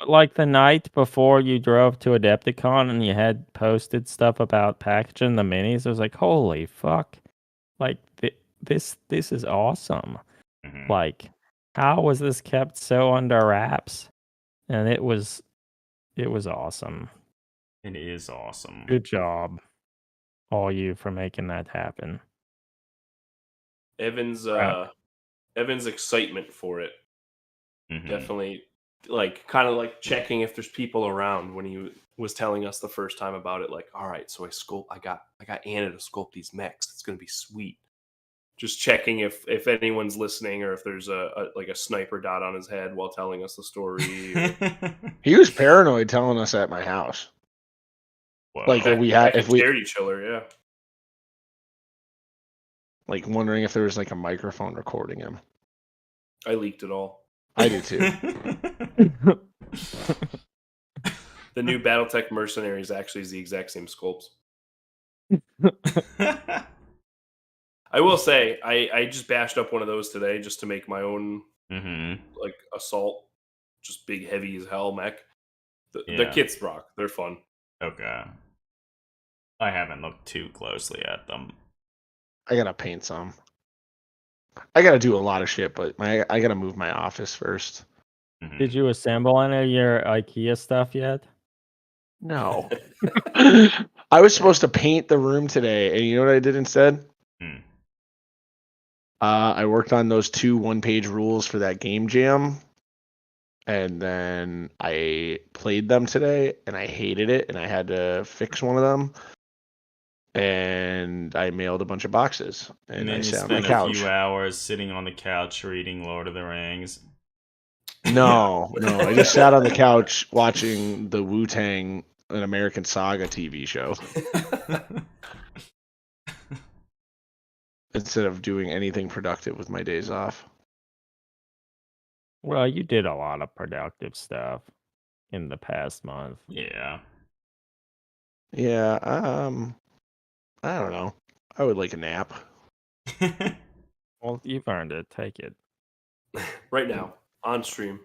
like the night before you drove to Adepticon and you had posted stuff about packaging the minis, I was like, holy fuck! Like this is awesome. Mhm. Like, how was this kept so under wraps? And it was awesome. It is awesome. Good job, all you, for making that happen. Evan's excitement for it definitely, like, kind of like checking if there's people around when he was telling us the first time about it. Like, all right, so I got Anna to sculpt these mechs. It's gonna be sweet. Just checking if anyone's listening or if there's a sniper dot on his head while telling us the story. He was paranoid telling us at my house. Well, like if we scared each other, yeah. Like wondering if there was like a microphone recording him. I leaked it all. I did too. The new BattleTech Mercenaries actually is the exact same sculpts. I will say, I just bashed up one of those today just to make my own like assault, just big heavy as hell mech. The kits rock. They're fun. Okay. I haven't looked too closely at them. I gotta paint some. I gotta do a lot of shit, but I gotta move my office first. Did you assemble any of your IKEA stuff yet? No. I was supposed to paint the room today, and you know what I did instead? I worked on those 2 one-page rules for that game jam, and then I played them today, and I hated it, and I had to fix one of them. And I mailed a bunch of boxes, and then I you sat on my spent couch. a few hours sitting on the couch reading Lord of the Rings. No, I just sat on the couch watching the Wu-Tang An American Saga TV show instead of doing anything productive with my days off. Well, you did a lot of productive stuff in the past month. Yeah. Yeah, I don't know. I would like a nap. Well, you've earned it. Take it. Right now, on stream.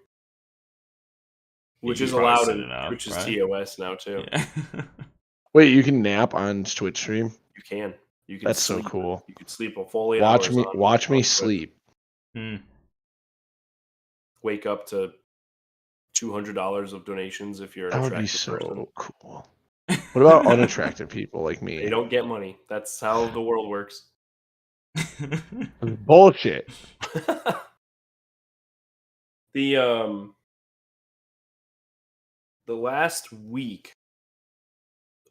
Which is allowed in Twitch's TOS now, too. Yeah. Wait, you can nap on Twitch stream? You can. That's sleep. So cool. You can sleep a full 8 hours. Watch me sleep. Wake up to $200 of donations if you're an that attractive would be so person. Cool. What about unattractive people like me? They don't get money. That's how the world works. Bullshit. The last week,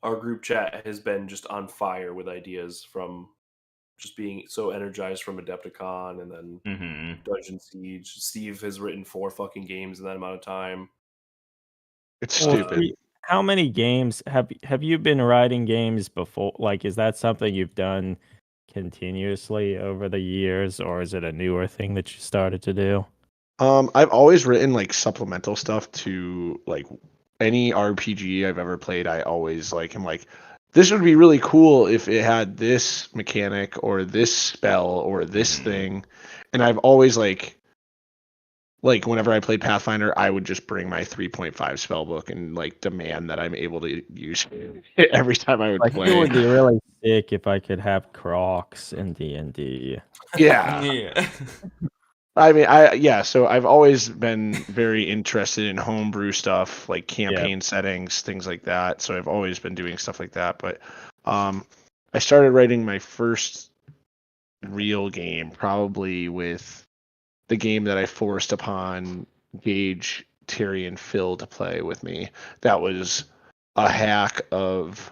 our group chat has been just on fire with ideas from just being so energized from Adepticon and then Dungeon Siege. Steve has written 4 fucking games in that amount of time. It's stupid. How many games have you been writing games before? Like, is that something you've done continuously over the years, or is it a newer thing that you started to do? I've always written like supplemental stuff to like any RPG I've ever played. I always am like, this would be really cool if it had this mechanic or this spell or this thing. And I've always like whenever I played Pathfinder, I would just bring my 3.5 spell book and like demand that I'm able to use it every time I would play. It would be really sick if I could have Crocs in D&D. Yeah. I mean, so I've always been very interested in homebrew stuff, like campaign settings, things like that. So I've always been doing stuff like that. But I started writing my first real game probably with the game that I forced upon Gage, Terry, and Phil to play with me. That was a hack of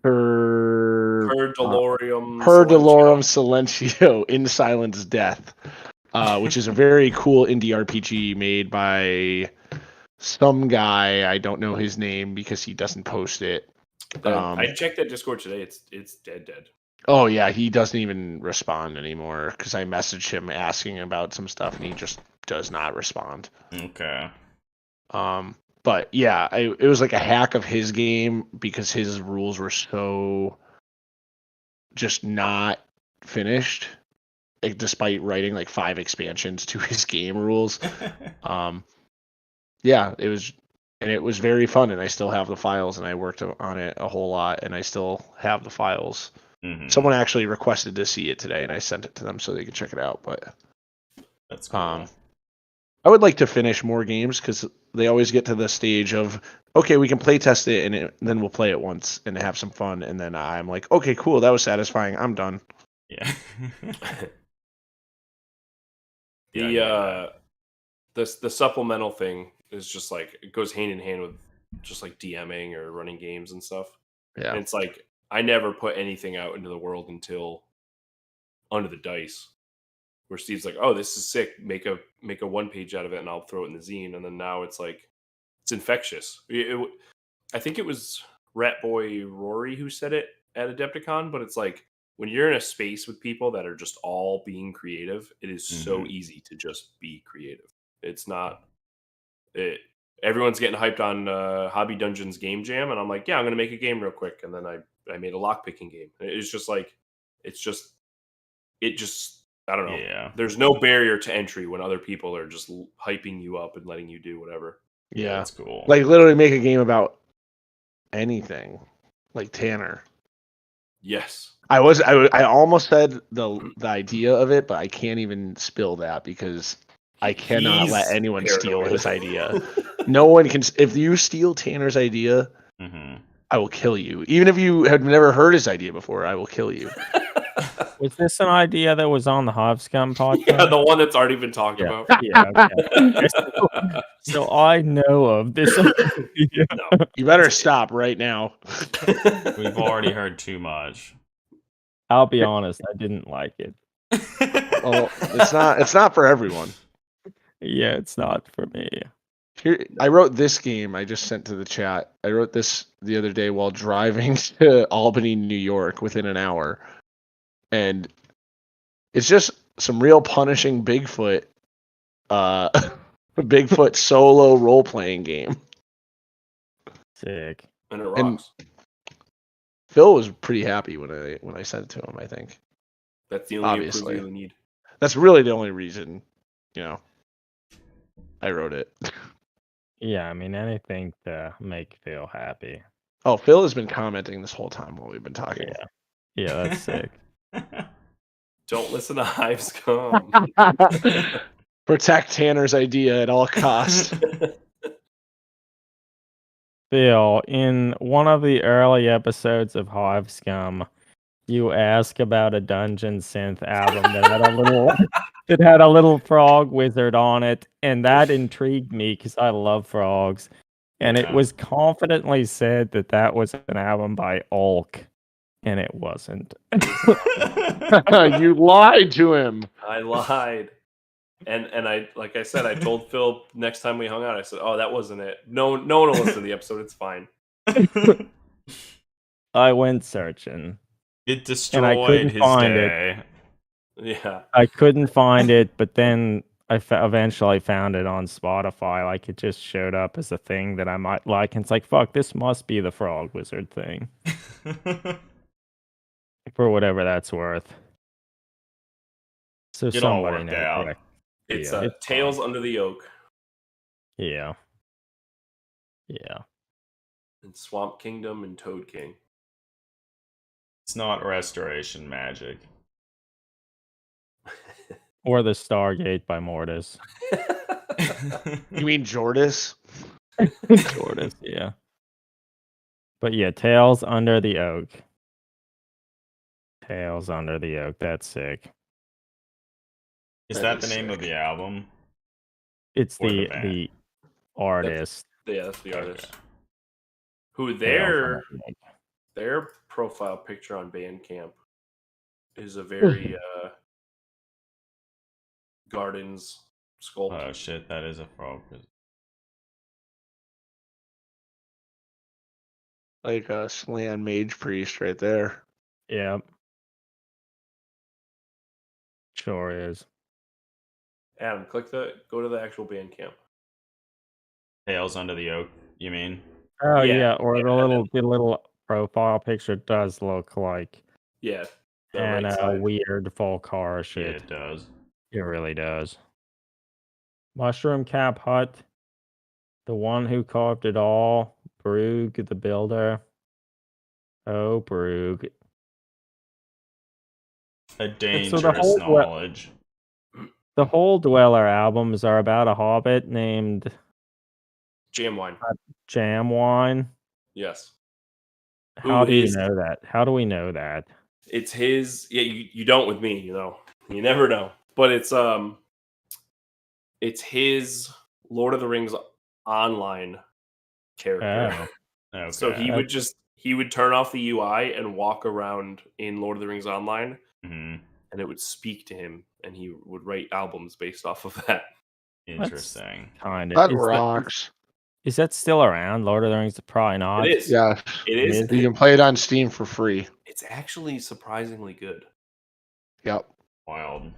Purge Delorium. Per Delorium Silentio in Silence Death, which is a very cool indie RPG made by some guy. I don't know his name because he doesn't post it. I checked that Discord today. It's dead. Oh yeah, he doesn't even respond anymore because I messaged him asking about some stuff and he just does not respond. Okay. But yeah, it was like a hack of his game because his rules were so just not finished, despite writing like 5 expansions to his game rules. Yeah, it was very fun, and I still have the files, and I worked on it a whole lot, and I still have the files. Mm-hmm. Someone actually requested to see it today, and I sent it to them so they could check it out. But that's cool. I would like to finish more games because they always get to the stage of, okay, we can play test it, and then we'll play it once and have some fun, and then I'm like, okay, cool, that was satisfying. I'm done. Yeah. The supplemental thing is just like it goes hand in hand with just like DMing or running games and stuff. Yeah, and it's like I never put anything out into the world until Under the Dice, where Steve's like, "Oh, this is sick. Make a 1-page out of it, and I'll throw it in the zine." And then now it's like it's infectious. I think it was Ratboy Rory who said it at Adepticon, but it's like when you're in a space with people that are just all being creative, it is so easy to just be creative. It's not. Everyone's getting hyped on Hobby Dungeons Game Jam, and I'm like, yeah, I'm gonna make a game real quick, and then I made a lockpicking game. It's just like it just I don't know. Yeah. There's no barrier to entry when other people are just hyping you up and letting you do whatever. Yeah, that's cool. Like literally make a game about anything, like Tanner. Yes. I almost said the idea of it, but I can't even spill that because I cannot let anyone steal his idea. No one can. If you steal Tanner's idea, I will kill you. Even if you have never heard his idea before, I will kill you. Was this an idea that was on the Hivescum podcast? Yeah, the one that's already been talked about. Yeah. Okay. So I know of this idea. No. You better stop right now. We've already heard too much. I'll be honest, I didn't like it. Well, it's not for everyone. Yeah, it's not for me. Here, I wrote this game I just sent to the chat. I wrote this the other day while driving to Albany, New York within an hour. And it's just some real punishing Bigfoot Bigfoot solo role-playing game. Sick. And it rocks. Phil was pretty happy when I sent it to him, I think. That's the only approval you need. That's really the only reason, I wrote it. Yeah, I mean, anything to make Phil happy. Oh, Phil has been commenting this whole time while we've been talking. Yeah, that's sick. Don't listen to Hivescum. Protect Tanner's idea at all costs. Phil, in one of the early episodes of Hivescum, you ask about a Dungeon Synth album that had a little frog wizard on it, and that intrigued me because I love frogs. And it was confidently said that was an album by Ulk, and it wasn't. You lied to him. I lied. And I, like I said, I told Phil next time we hung out, I said, "Oh, that wasn't it. No one will listen to the episode. It's fine." I went searching. It destroyed his day. Yeah. I couldn't find it, but then I eventually found it on Spotify. Like, it just showed up as a thing that I might like, and it's like, fuck, this must be the Frog Wizard thing. For whatever that's worth. So it somebody all worked out. It's Tales Under the Oak. Yeah. And Swamp Kingdom and Toad King. It's not Restoration Magic. Or the Stargate by Mortis. You mean Jordis? Jordis, yeah. But yeah, Tales Under the Oak. Tales Under the Oak. That's sick. Is that the name of the album? It's the artist. That's the artist. Okay. Who their Their profile picture on Bandcamp is a very Gardens sculpt. Oh shit, that is a frog. Like a Slan Mage Priest right there. Yeah. Sure is. Adam, go to the actual Bandcamp. Tales Under the Oak, you mean? Oh yeah, or the little profile picture does look like and right weird folk horror shit. Yeah, it does. It really does. Mushroom Cap Hut, the one who carved it all, Brug the builder. Oh, Brug. A dangerous knowledge. The Hole Dweller albums are about a hobbit named Jamwine. Jamwine. Yes. How do you know that? How do we know that? It's his. Yeah, you don't with me. You know, you never know. But it's his Lord of the Rings online character. Oh. Okay. So he would turn off the UI and walk around in Lord of the Rings online, and it would speak to him, and he would write albums based off of that. Interesting. Kind of. That rocks. Is that still around? Lord of the Rings? Probably not. It is. Yeah, it is. You can play it on Steam for free. It's actually surprisingly good. Yep. Wild.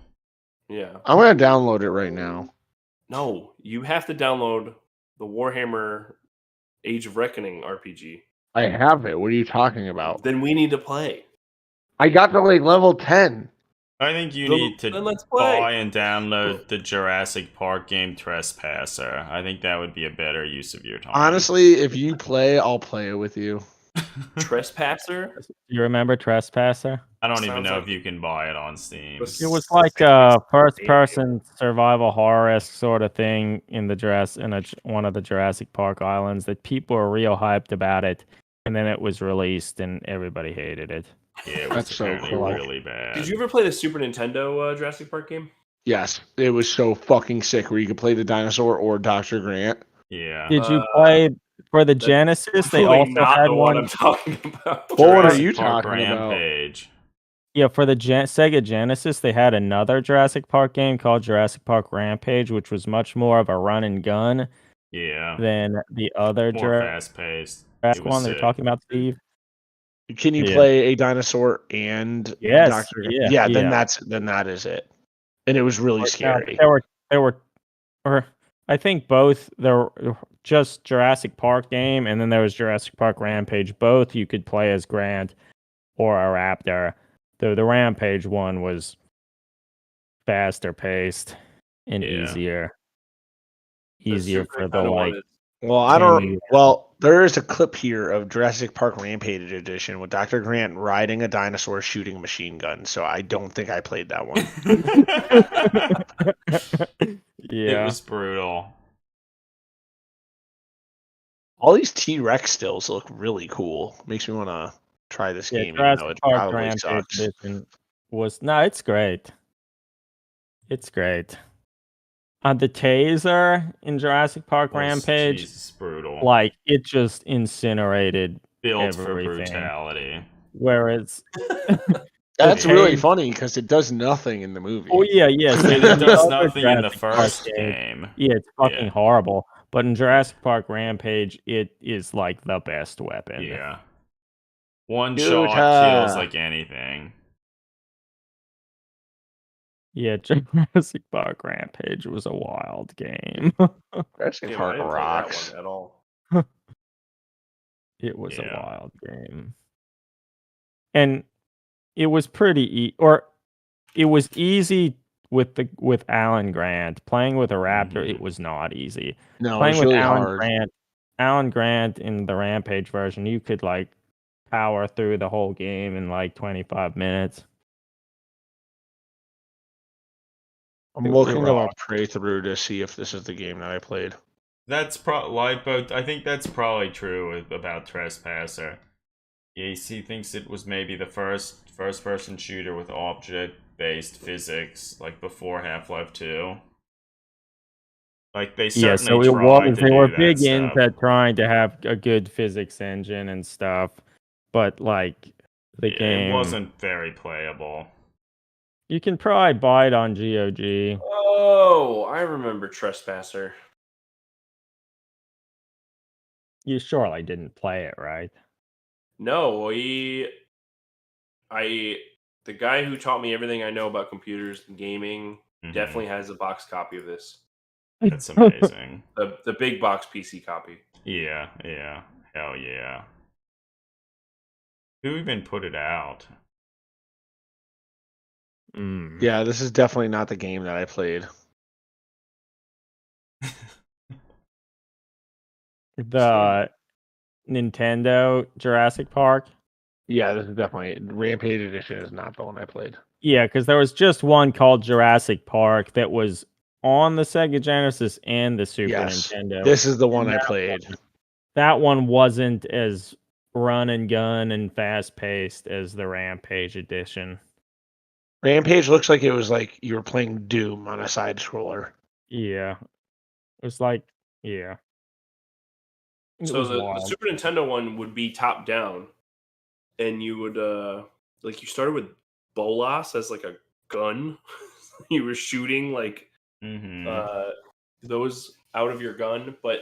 Yeah. I'm gonna download it right now. No, you have to download the Warhammer Age of Reckoning RPG. I have it. What are you talking about? Then we need to play. I got to like level 10. I think you need to let's play. buy and download the Jurassic Park game Trespasser. I think that would be a better use of your time. Honestly, if you play, I'll play it with you. Trespasser? You remember Trespasser? I don't even know if you can buy it on Steam. It was like a first-person survival horror-esque sort of thing in one of the Jurassic Park islands that people were real hyped about it, and then it was released and everybody hated it. Yeah, it was apparently really bad. Did you ever play the Super Nintendo Jurassic Park game? Yes, it was so fucking sick where you could play the dinosaur or Dr. Grant. Yeah. Did you play for the Genesis? They also had one. I'm talking about. What are you talking Rampage. about? Yeah, for the Sega Genesis, they had another Jurassic Park game called Jurassic Park Rampage, which was much more of a run and gun. Yeah. Than the other more fast-paced. one they're talking about, Steve. Can you play a dinosaur and Dr. Grant? Yeah, then that is it. And it was really scary. There were I think both there were just Jurassic Park game, and then there was Jurassic Park Rampage. Both you could play as Grant or a raptor. The Rampage one was faster paced and easier for the like. Well, I don't. Well, there is a clip here of Jurassic Park Rampage edition with Dr. Grant riding a dinosaur shooting a machine gun. So I don't think I played that one. Yeah, it was brutal. All these T-Rex stills look really cool. Makes me want to try this game. Even though it probably sucks. It's great. It's great. The taser in Jurassic Park Rampage, Jesus, brutal. Like it just incinerated built everything. For brutality. Whereas that's really funny because it does nothing in the movie. Oh yeah. So it does nothing in the first game. Yeah, it's fucking horrible. But in Jurassic Park Rampage, it is like the best weapon. Yeah. One shot kills like anything. Yeah, Jurassic Park Rampage was a wild game. Jurassic Park rocks at all. It was a wild game, and it was it was easy with Alan Grant. Playing with a raptor, it was not easy. No, playing it was with really Alan Grant in the Rampage version, you could like power through the whole game in like 25 minutes. I'm looking at my playthrough to see if this is the game that I played. That's I think that's probably true about Trespasser. AC thinks it was maybe the first-person shooter with object-based physics, like before Half-Life 2. Like they certainly tried to they were big into trying to have a good physics engine and stuff. but like the game it wasn't very playable. You can probably buy it on GOG. Oh, I remember Trespasser. You surely didn't play it, right? No, the guy who taught me everything I know about computers and gaming definitely has a box copy of this. That's amazing. The big box PC copy. Yeah. Hell yeah. Who even put it out? Yeah, this is definitely not the game that I played. The Nintendo Jurassic Park? Yeah, this is definitely Rampage Edition is not the one I played. Yeah, because there was just one called Jurassic Park that was on the Sega Genesis and the Super Nintendo. This is the one I played. That one wasn't as run and gun and fast paced as the Rampage Edition. Rampage looks like it was like you were playing Doom on a side scroller. Yeah. It was like, yeah. So the Super Nintendo one would be top down, and you would like you started with Bolas as like a gun. You were shooting like those out of your gun, but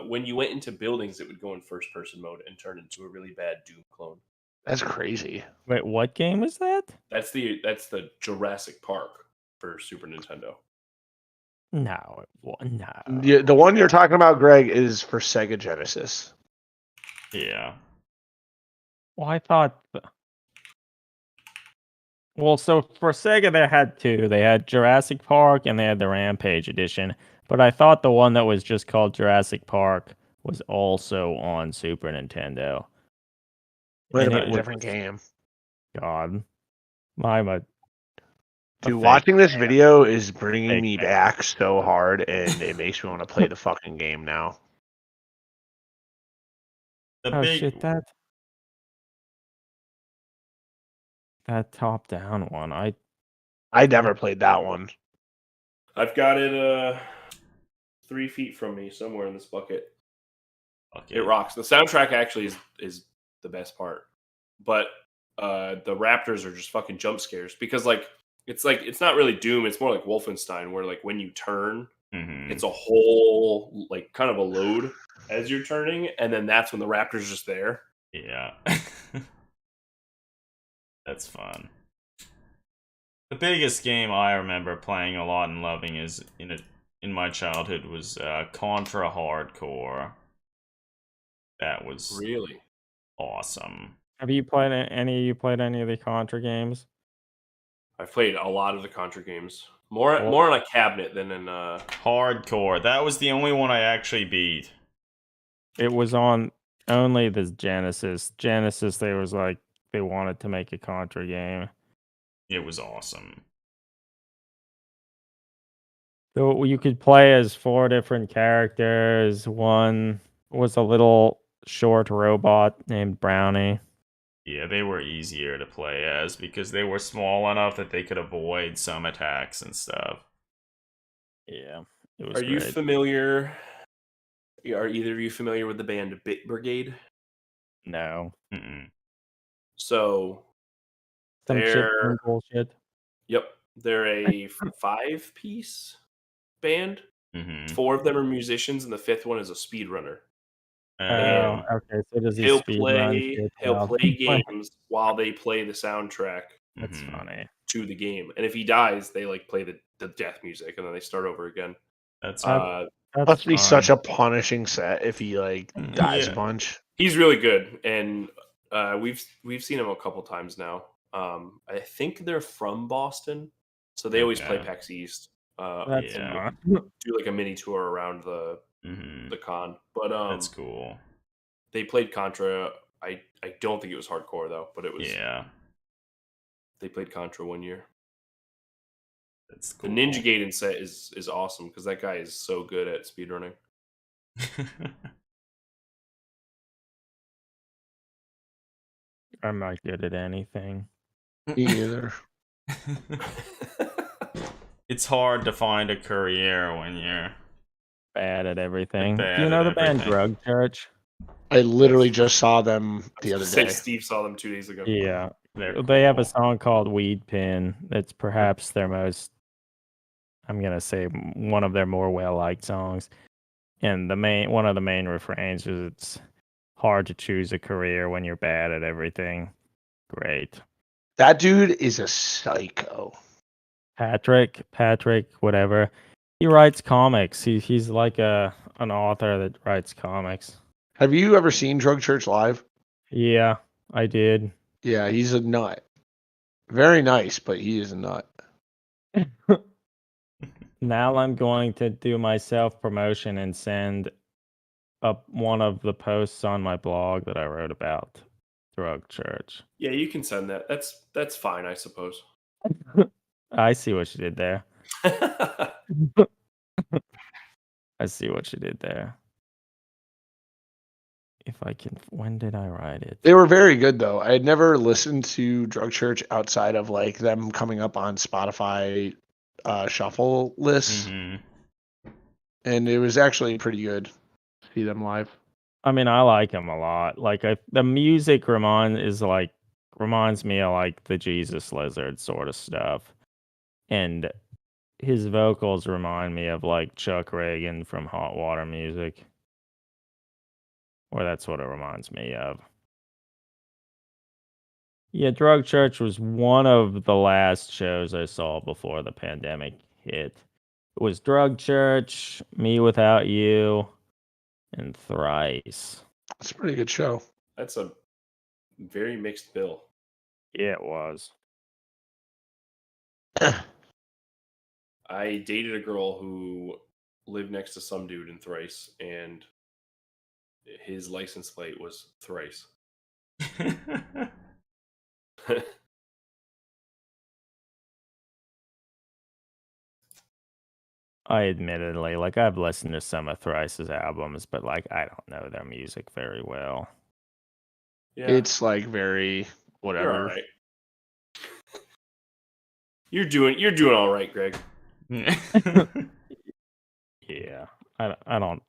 when you went into buildings, it would go in first person mode and turn into a really bad Doom clone. That's crazy. Wait, what game was that? That's the Jurassic Park for Super Nintendo. No, no. The one you're talking about, Greg, is for Sega Genesis. Yeah. Well, I thought. Well, so for Sega, they had two. They had Jurassic Park and they had the Rampage Edition. But I thought the one that was just called Jurassic Park was also on Super Nintendo. Wait a minute, a different game. God. I'm a Dude, watching this video is bringing me back so hard, and it makes me want to play the fucking game now. Shit, that top-down one, I never played that one. I've got it 3 feet from me, somewhere in this bucket. Okay. It rocks. The soundtrack actually is the best part, but the Raptors are just fucking jump scares because it's not really Doom. It's more like Wolfenstein, where like when you turn, it's a whole like kind of a load as you're turning, and then that's when the Raptor's just there. Yeah, that's fun. The biggest game I remember playing a lot and loving is in my childhood was Contra Hardcore. That was really awesome. Have you played any of the Contra games? I've played a lot of the Contra games. More on a cabinet than in Hardcore. That was the only one I actually beat. It was on only the Genesis. They wanted to make a Contra game. It was awesome. So you could play as 4 different characters. One was a little short robot named Brownie. Yeah, they were easier to play as because they were small enough that they could avoid some attacks and stuff. Yeah. Are you familiar? Are either of you familiar with the band Bit Brigade? No. So they're bullshit. Yep, they're a 5-piece band. 4 of them are musicians, and the 5th one is a speedrunner. Okay. So does he'll play games while they play the soundtrack. That's funny. To the game, and if he dies, they like play the death music, and then they start over again. That's must be such a punishing set if he like dies a bunch. He's really good, and we've seen him a couple times now. I think they're from Boston, so they always play PAX East. Do like a mini tour around the con, but that's cool. They played Contra. I don't think it was hardcore though, but it was. Yeah. They played Contra one year. That's cool. The Ninja Gaiden set is awesome because that guy is so good at speedrunning. I'm not good at anything. Me either. It's hard to find a career when you're bad at everything. Do you know the band Drug Church? I literally just saw them the other day. Steve saw them 2 days ago. Yeah. They have a song called Weed Pin. That's perhaps their most, I'm going to say, one of their more well-liked songs. And one of the main refrains is, it's hard to choose a career when you're bad at everything. Great. That dude is a psycho. Patrick, whatever. He writes comics. He's like an author that writes comics. Have you ever seen Drug Church live? Yeah, I did. Yeah, he's a nut. Very nice, but he is a nut. Now I'm going to do my self-promotion and send up one of the posts on my blog that I wrote about Drug Church. Yeah, you can send that. That's fine, I suppose. I see what you did there. I see what you did there. If I can, when did I write it? They were very good though. I had never listened to Drug Church outside of like them coming up on Spotify shuffle lists, and it was actually pretty good to see them live. I mean, I like him a lot. Like the music reminds me of like the Jesus Lizard sort of stuff, and his vocals remind me of like Chuck Reagan from Hot Water Music. Or that's what it reminds me of. Yeah, Drug Church was one of the last shows I saw before the pandemic hit. It was Drug Church, Me Without You, and Thrice. It's a pretty good show. That's a very mixed bill. Yeah, it was. I dated a girl who lived next to some dude in Thrice, and his license plate was Thrice. I admittedly, like, I've listened to some of Thrice's albums, but like, I don't know their music very well. Yeah, it's like very whatever. You're all right. You're doing all right, Greg. Yeah, I don't.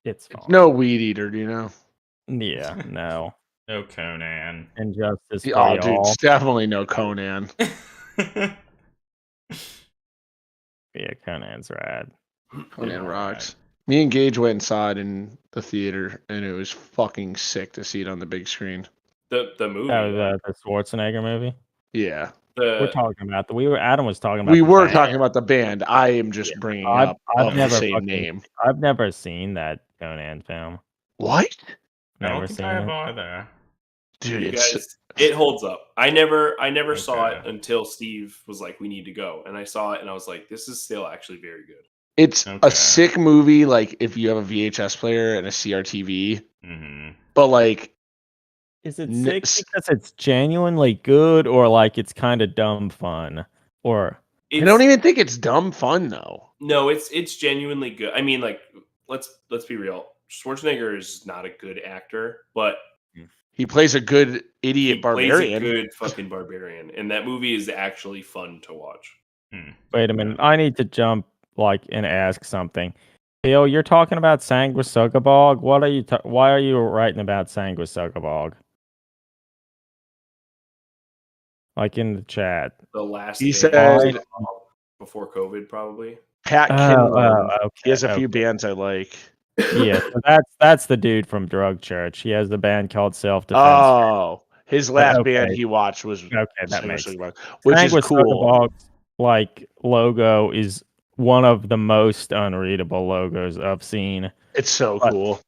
It's fine. No Weed Eater, do you know? Yeah, no. No Conan. Injustice. Oh, dude, it's definitely no Conan. Yeah, Conan's rad. Conan rocks. Me and Gage went and saw it in the theater, and it was fucking sick to see it on the big screen. The movie. Oh, the Schwarzenegger movie. Yeah. We're talking about Adam was talking about. We were talking about the band. I am just bringing up I've never the same name. I've never seen that Conan film. What? Never seen it either. Dude, it holds up. I never saw it until Steve was like, "We need to go," and I saw it, and I was like, "This is still actually very good." It's a sick movie, like if you have a VHS player and a CRTV. But like, is it sick because it's genuinely good, or like it's kind of dumb fun? Or I don't even think it's dumb fun though. No, it's genuinely good. I mean, like, let's be real. Schwarzenegger is not a good actor, but he plays a good idiot barbarian. Plays a good fucking barbarian, and that movie is actually fun to watch. Wait a minute, I need to jump and ask something. Bill, you're talking about Sanguisugabog. What are you? Why are you writing about Sanguisugabog? Like in the chat. The last he said before COVID, probably. Pat Kinlan. He has a few bands I like. Yeah, so that's the dude from Drug Church. He has the band called Self Defense. Oh, his last band he watched was that makes sense. Which is cool. Like logo is one of the most unreadable logos I've seen. It's so cool.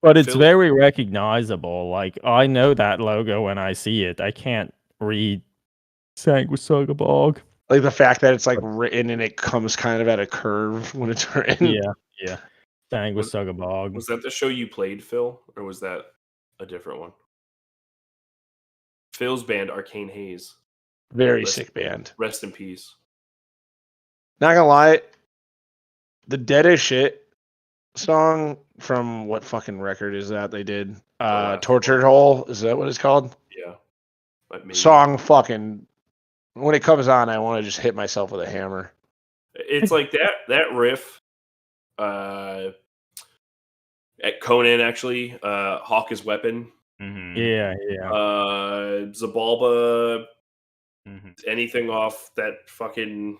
But it's very recognizable. Like I know that logo when I see it. I can't read Sanguisugabog. Like the fact that it's like written and it comes kind of at a curve when it's written. Yeah. Sanguisugabog. Was that the show you played, Phil, or was that a different one? Phil's band, Arcane Haze. Very sick band. Rest in peace. Not gonna lie, the Dead as Shit song from what fucking record is that they did? Tortured Hole, is that what it's called? Yeah. Song fucking, when it comes on, I want to just hit myself with a hammer. It's like that riff. At Conan, actually, Hawk is Weapon. Mm-hmm. Yeah. Zabalba, Mm-hmm. anything off that fucking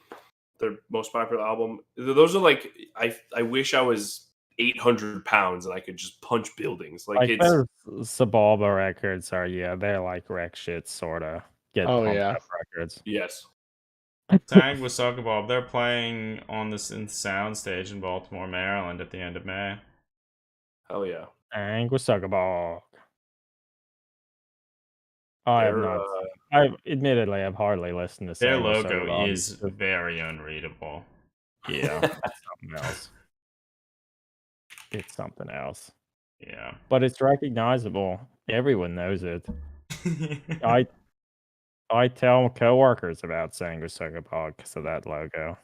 their most popular album. Those are like I wish I was 800 pounds and I could just punch buildings. Like it's those Zabalba records are they're like wreck shit sorta. Get pumped up records. Yes. Sanguisuga, they're playing on the Synth Soundstage in Baltimore, Maryland at the end of May. Hell yeah. Sanguisuga. I have not. Admittedly, I've hardly listened to their logo is very unreadable. Yeah, it's something else. It's something else. Yeah, but it's recognizable. Everyone knows it. I tell coworkers about Sanguisuga because of that logo.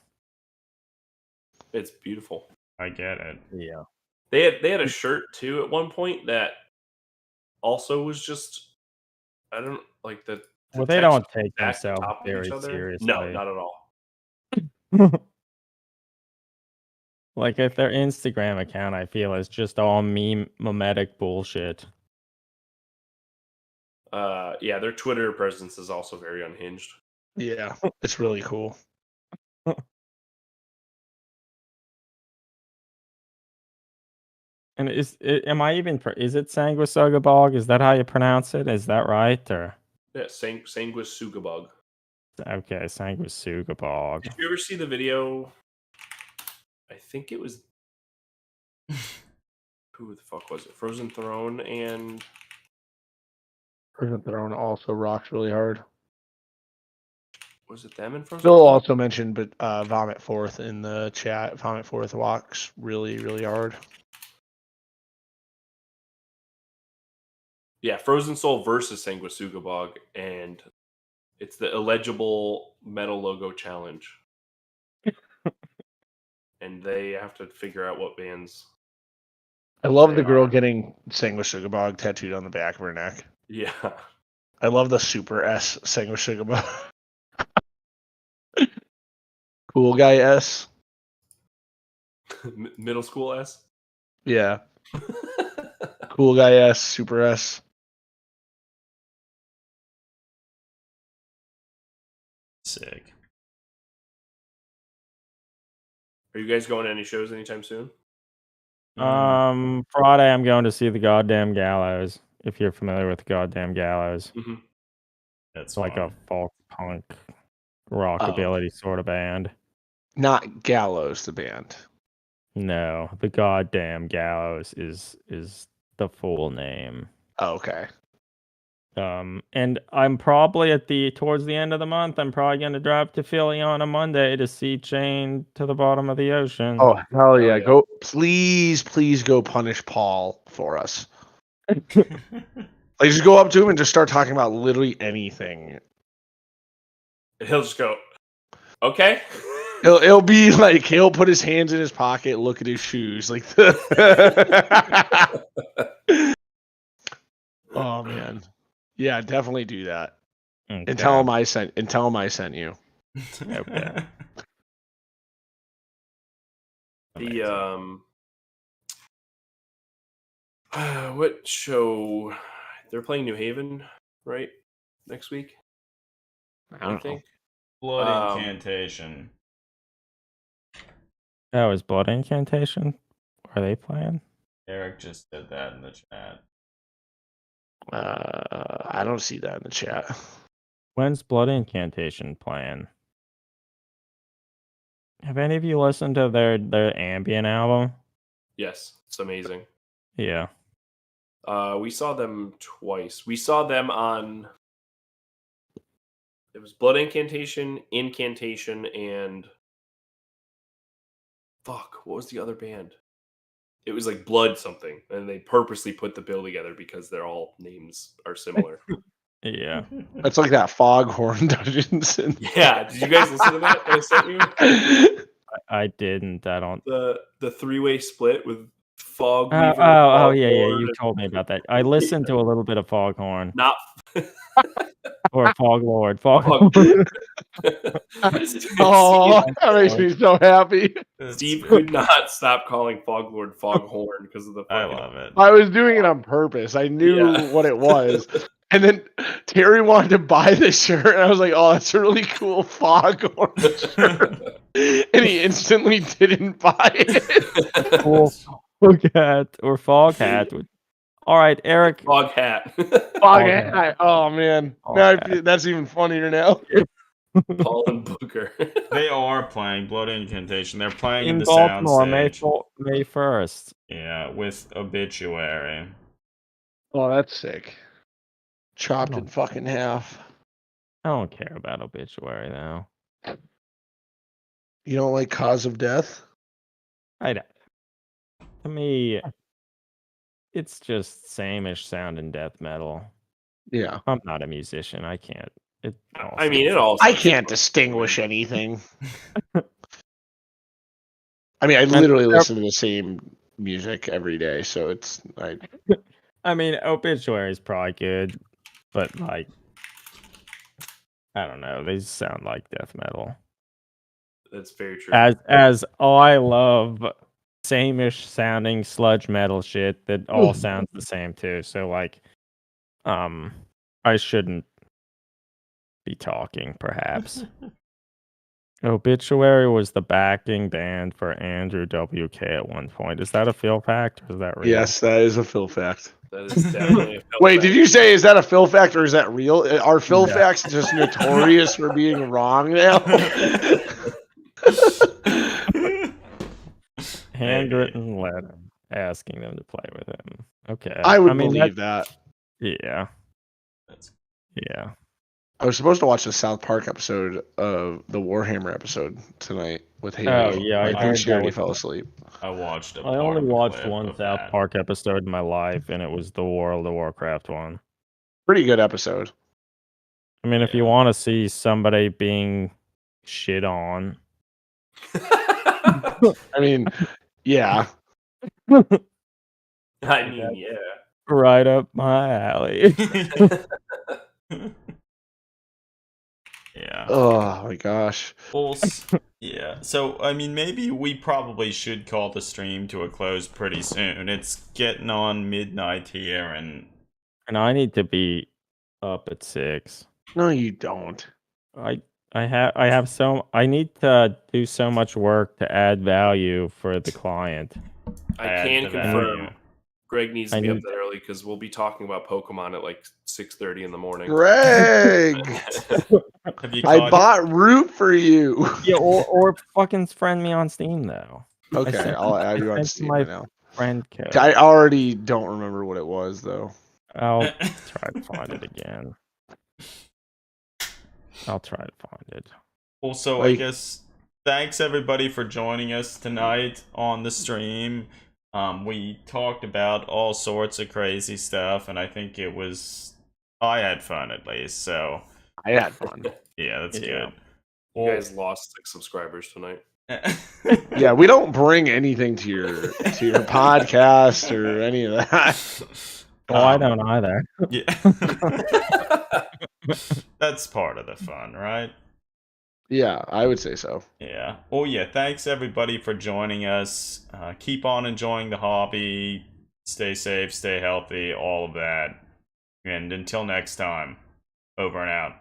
It's beautiful. I get it. Yeah. They had a shirt too at one point that also was just I don't like the well, they don't take themselves very seriously. No, not at all. Like if their Instagram account, I feel is just all memetic bullshit. Yeah, their Twitter presence is also very unhinged. Yeah, it's really cool. And is it Sanguisuga Bog? Is that how you pronounce it? Is that right? Or yeah, Sanguisuga Bog. Okay, Sanguisuga Bog. Did you ever see the video? I think it was who the fuck was it? Frozen Throne and Frozen Throne also rocks really hard. Was it them in Frozen Phil Throne? also mentioned, but Vomit Forth in the chat. Vomit Forth rocks really, really hard. Yeah, Frozen Soul versus Sanguisuga Bog, and it's the illegible metal logo challenge. And they have to figure out what bands. I love the girl getting Sanguisuga Bog tattooed on the back of her neck. Yeah. I love the Super S Sanguisuga Bog. Cool guy S. Middle school S? Yeah. Cool guy S, Super S. Sick. Are you guys going to any shows anytime soon? Friday I'm going to see the Goddamn Gallows. If you're familiar with the Goddamn Gallows, That's like a folk punk rockabilly sort of band. Not Gallows, the band. No, the Goddamn Gallows is the full name. Oh, okay. And I'm probably towards the end of the month, I'm probably going to drive to Philly on a Monday to see Chained to the Bottom of the Ocean. Oh, hell yeah. Go, please go punish Paul for us. Like, just go up to him and just start talking about literally anything. He'll just go, okay. It'll be like he'll put his hands in his pocket, look at his shoes, like. Oh man, yeah, definitely do that, okay. and tell him I sent. And tell him I sent you. Okay. What show? They're playing New Haven, right? Next week. I think. Blood Incantation. Oh, is Blood Incantation? Are they playing? Eric just did that in the chat. I don't see that in the chat. When's Blood Incantation playing? Have any of you listened to their ambient album? Yes, it's amazing. Yeah. We saw them twice. We saw them on. It was Blood Incantation, and fuck, what was the other band? It was like Blood something, and they purposely put the bill together because their all names are similar. Yeah, it's like that Foghorn Dungeons. Yeah, did you guys listen to that I sent you? I didn't. I don't. The three-way split with Fog. Yeah. You told me about that. I listened to a little bit of Foghorn. Not. Or Fog Lord. Fog Lord. Oh, that makes me so happy. Steve could not stop calling Foglord Foghorn because of the I fucking... love it. I was doing it on purpose. I knew what it was. And then Terry wanted to buy the shirt, and I was like, "Oh, that's a really cool Foghorn shirt." And he instantly didn't buy it. Or Fog Hat or Fog Hat. All right, Eric. Fog Hat. Fog Hat. Oh man, that's even funnier now. Paul and Booker. They are playing Blood Incantation. They're playing in the Baltimore, soundstage. May 1st. Yeah, with Obituary. Oh, that's sick. Chopped in fucking half. I don't care about Obituary now. You don't like Cause of Death? I don't. To me, it's just same-ish sounding death metal. Yeah. I'm not a musician. I can't. I mean, it all. I can't distinguish anything. I mean, I literally listen to the same music every day, so it's. I mean, Obituary is probably good, but like, I don't know. They sound like death metal. That's very true. As I love same-ish sounding sludge metal shit that all sounds the same too. So like, I shouldn't be talking, perhaps. Obituary was the backing band for Andrew WK at one point. Is that a Phil fact or is that real? Yes, that is a Phil fact. That is definitely a Phil Wait, fact. did you say is that a Phil fact or is that real? Are Phil facts just notorious for being wrong now? Handwritten letter asking them to play with him. Okay. I mean, believe that. Yeah. Yeah. I was supposed to watch the South Park episode of the Warhammer episode tonight with Haley. Oh, yeah. I think she already fell asleep. I watched I only watched one South Park episode in my life, and it was the World of Warcraft one. Pretty good episode. I mean, if you want to see somebody being shit on. I mean, yeah. I mean, yeah. Right up my alley. Yeah. Oh my gosh. Well, yeah. So, I mean, maybe we probably should call the stream to a close pretty soon. It's getting on midnight here, and I need to be up at 6. No, you don't. I need to do so much work to add value for the client. I can confirm Greg needs to be up that early because we'll be talking about Pokemon at like 6:30 in the morning. Greg! I bought Root for you. Yeah, or fucking friend me on Steam though. Okay, I'll add you on Steam right now. Friend code. I already don't remember what it was though. I'll try to find it again. I'll try to find it. Also, I guess thanks everybody for joining us tonight on the stream. We talked about all sorts of crazy stuff, and I think I had fun at least. So I had fun. Yeah, that's good. You guys lost 6 subscribers tonight. Yeah, we don't bring anything to your podcast or any of that. Oh, I don't either. Yeah. That's part of the fun, right? Yeah, I would say so. Yeah. Oh, yeah. Thanks, everybody, for joining us. Keep on enjoying the hobby. Stay safe, stay healthy, all of that. And until next time, over and out.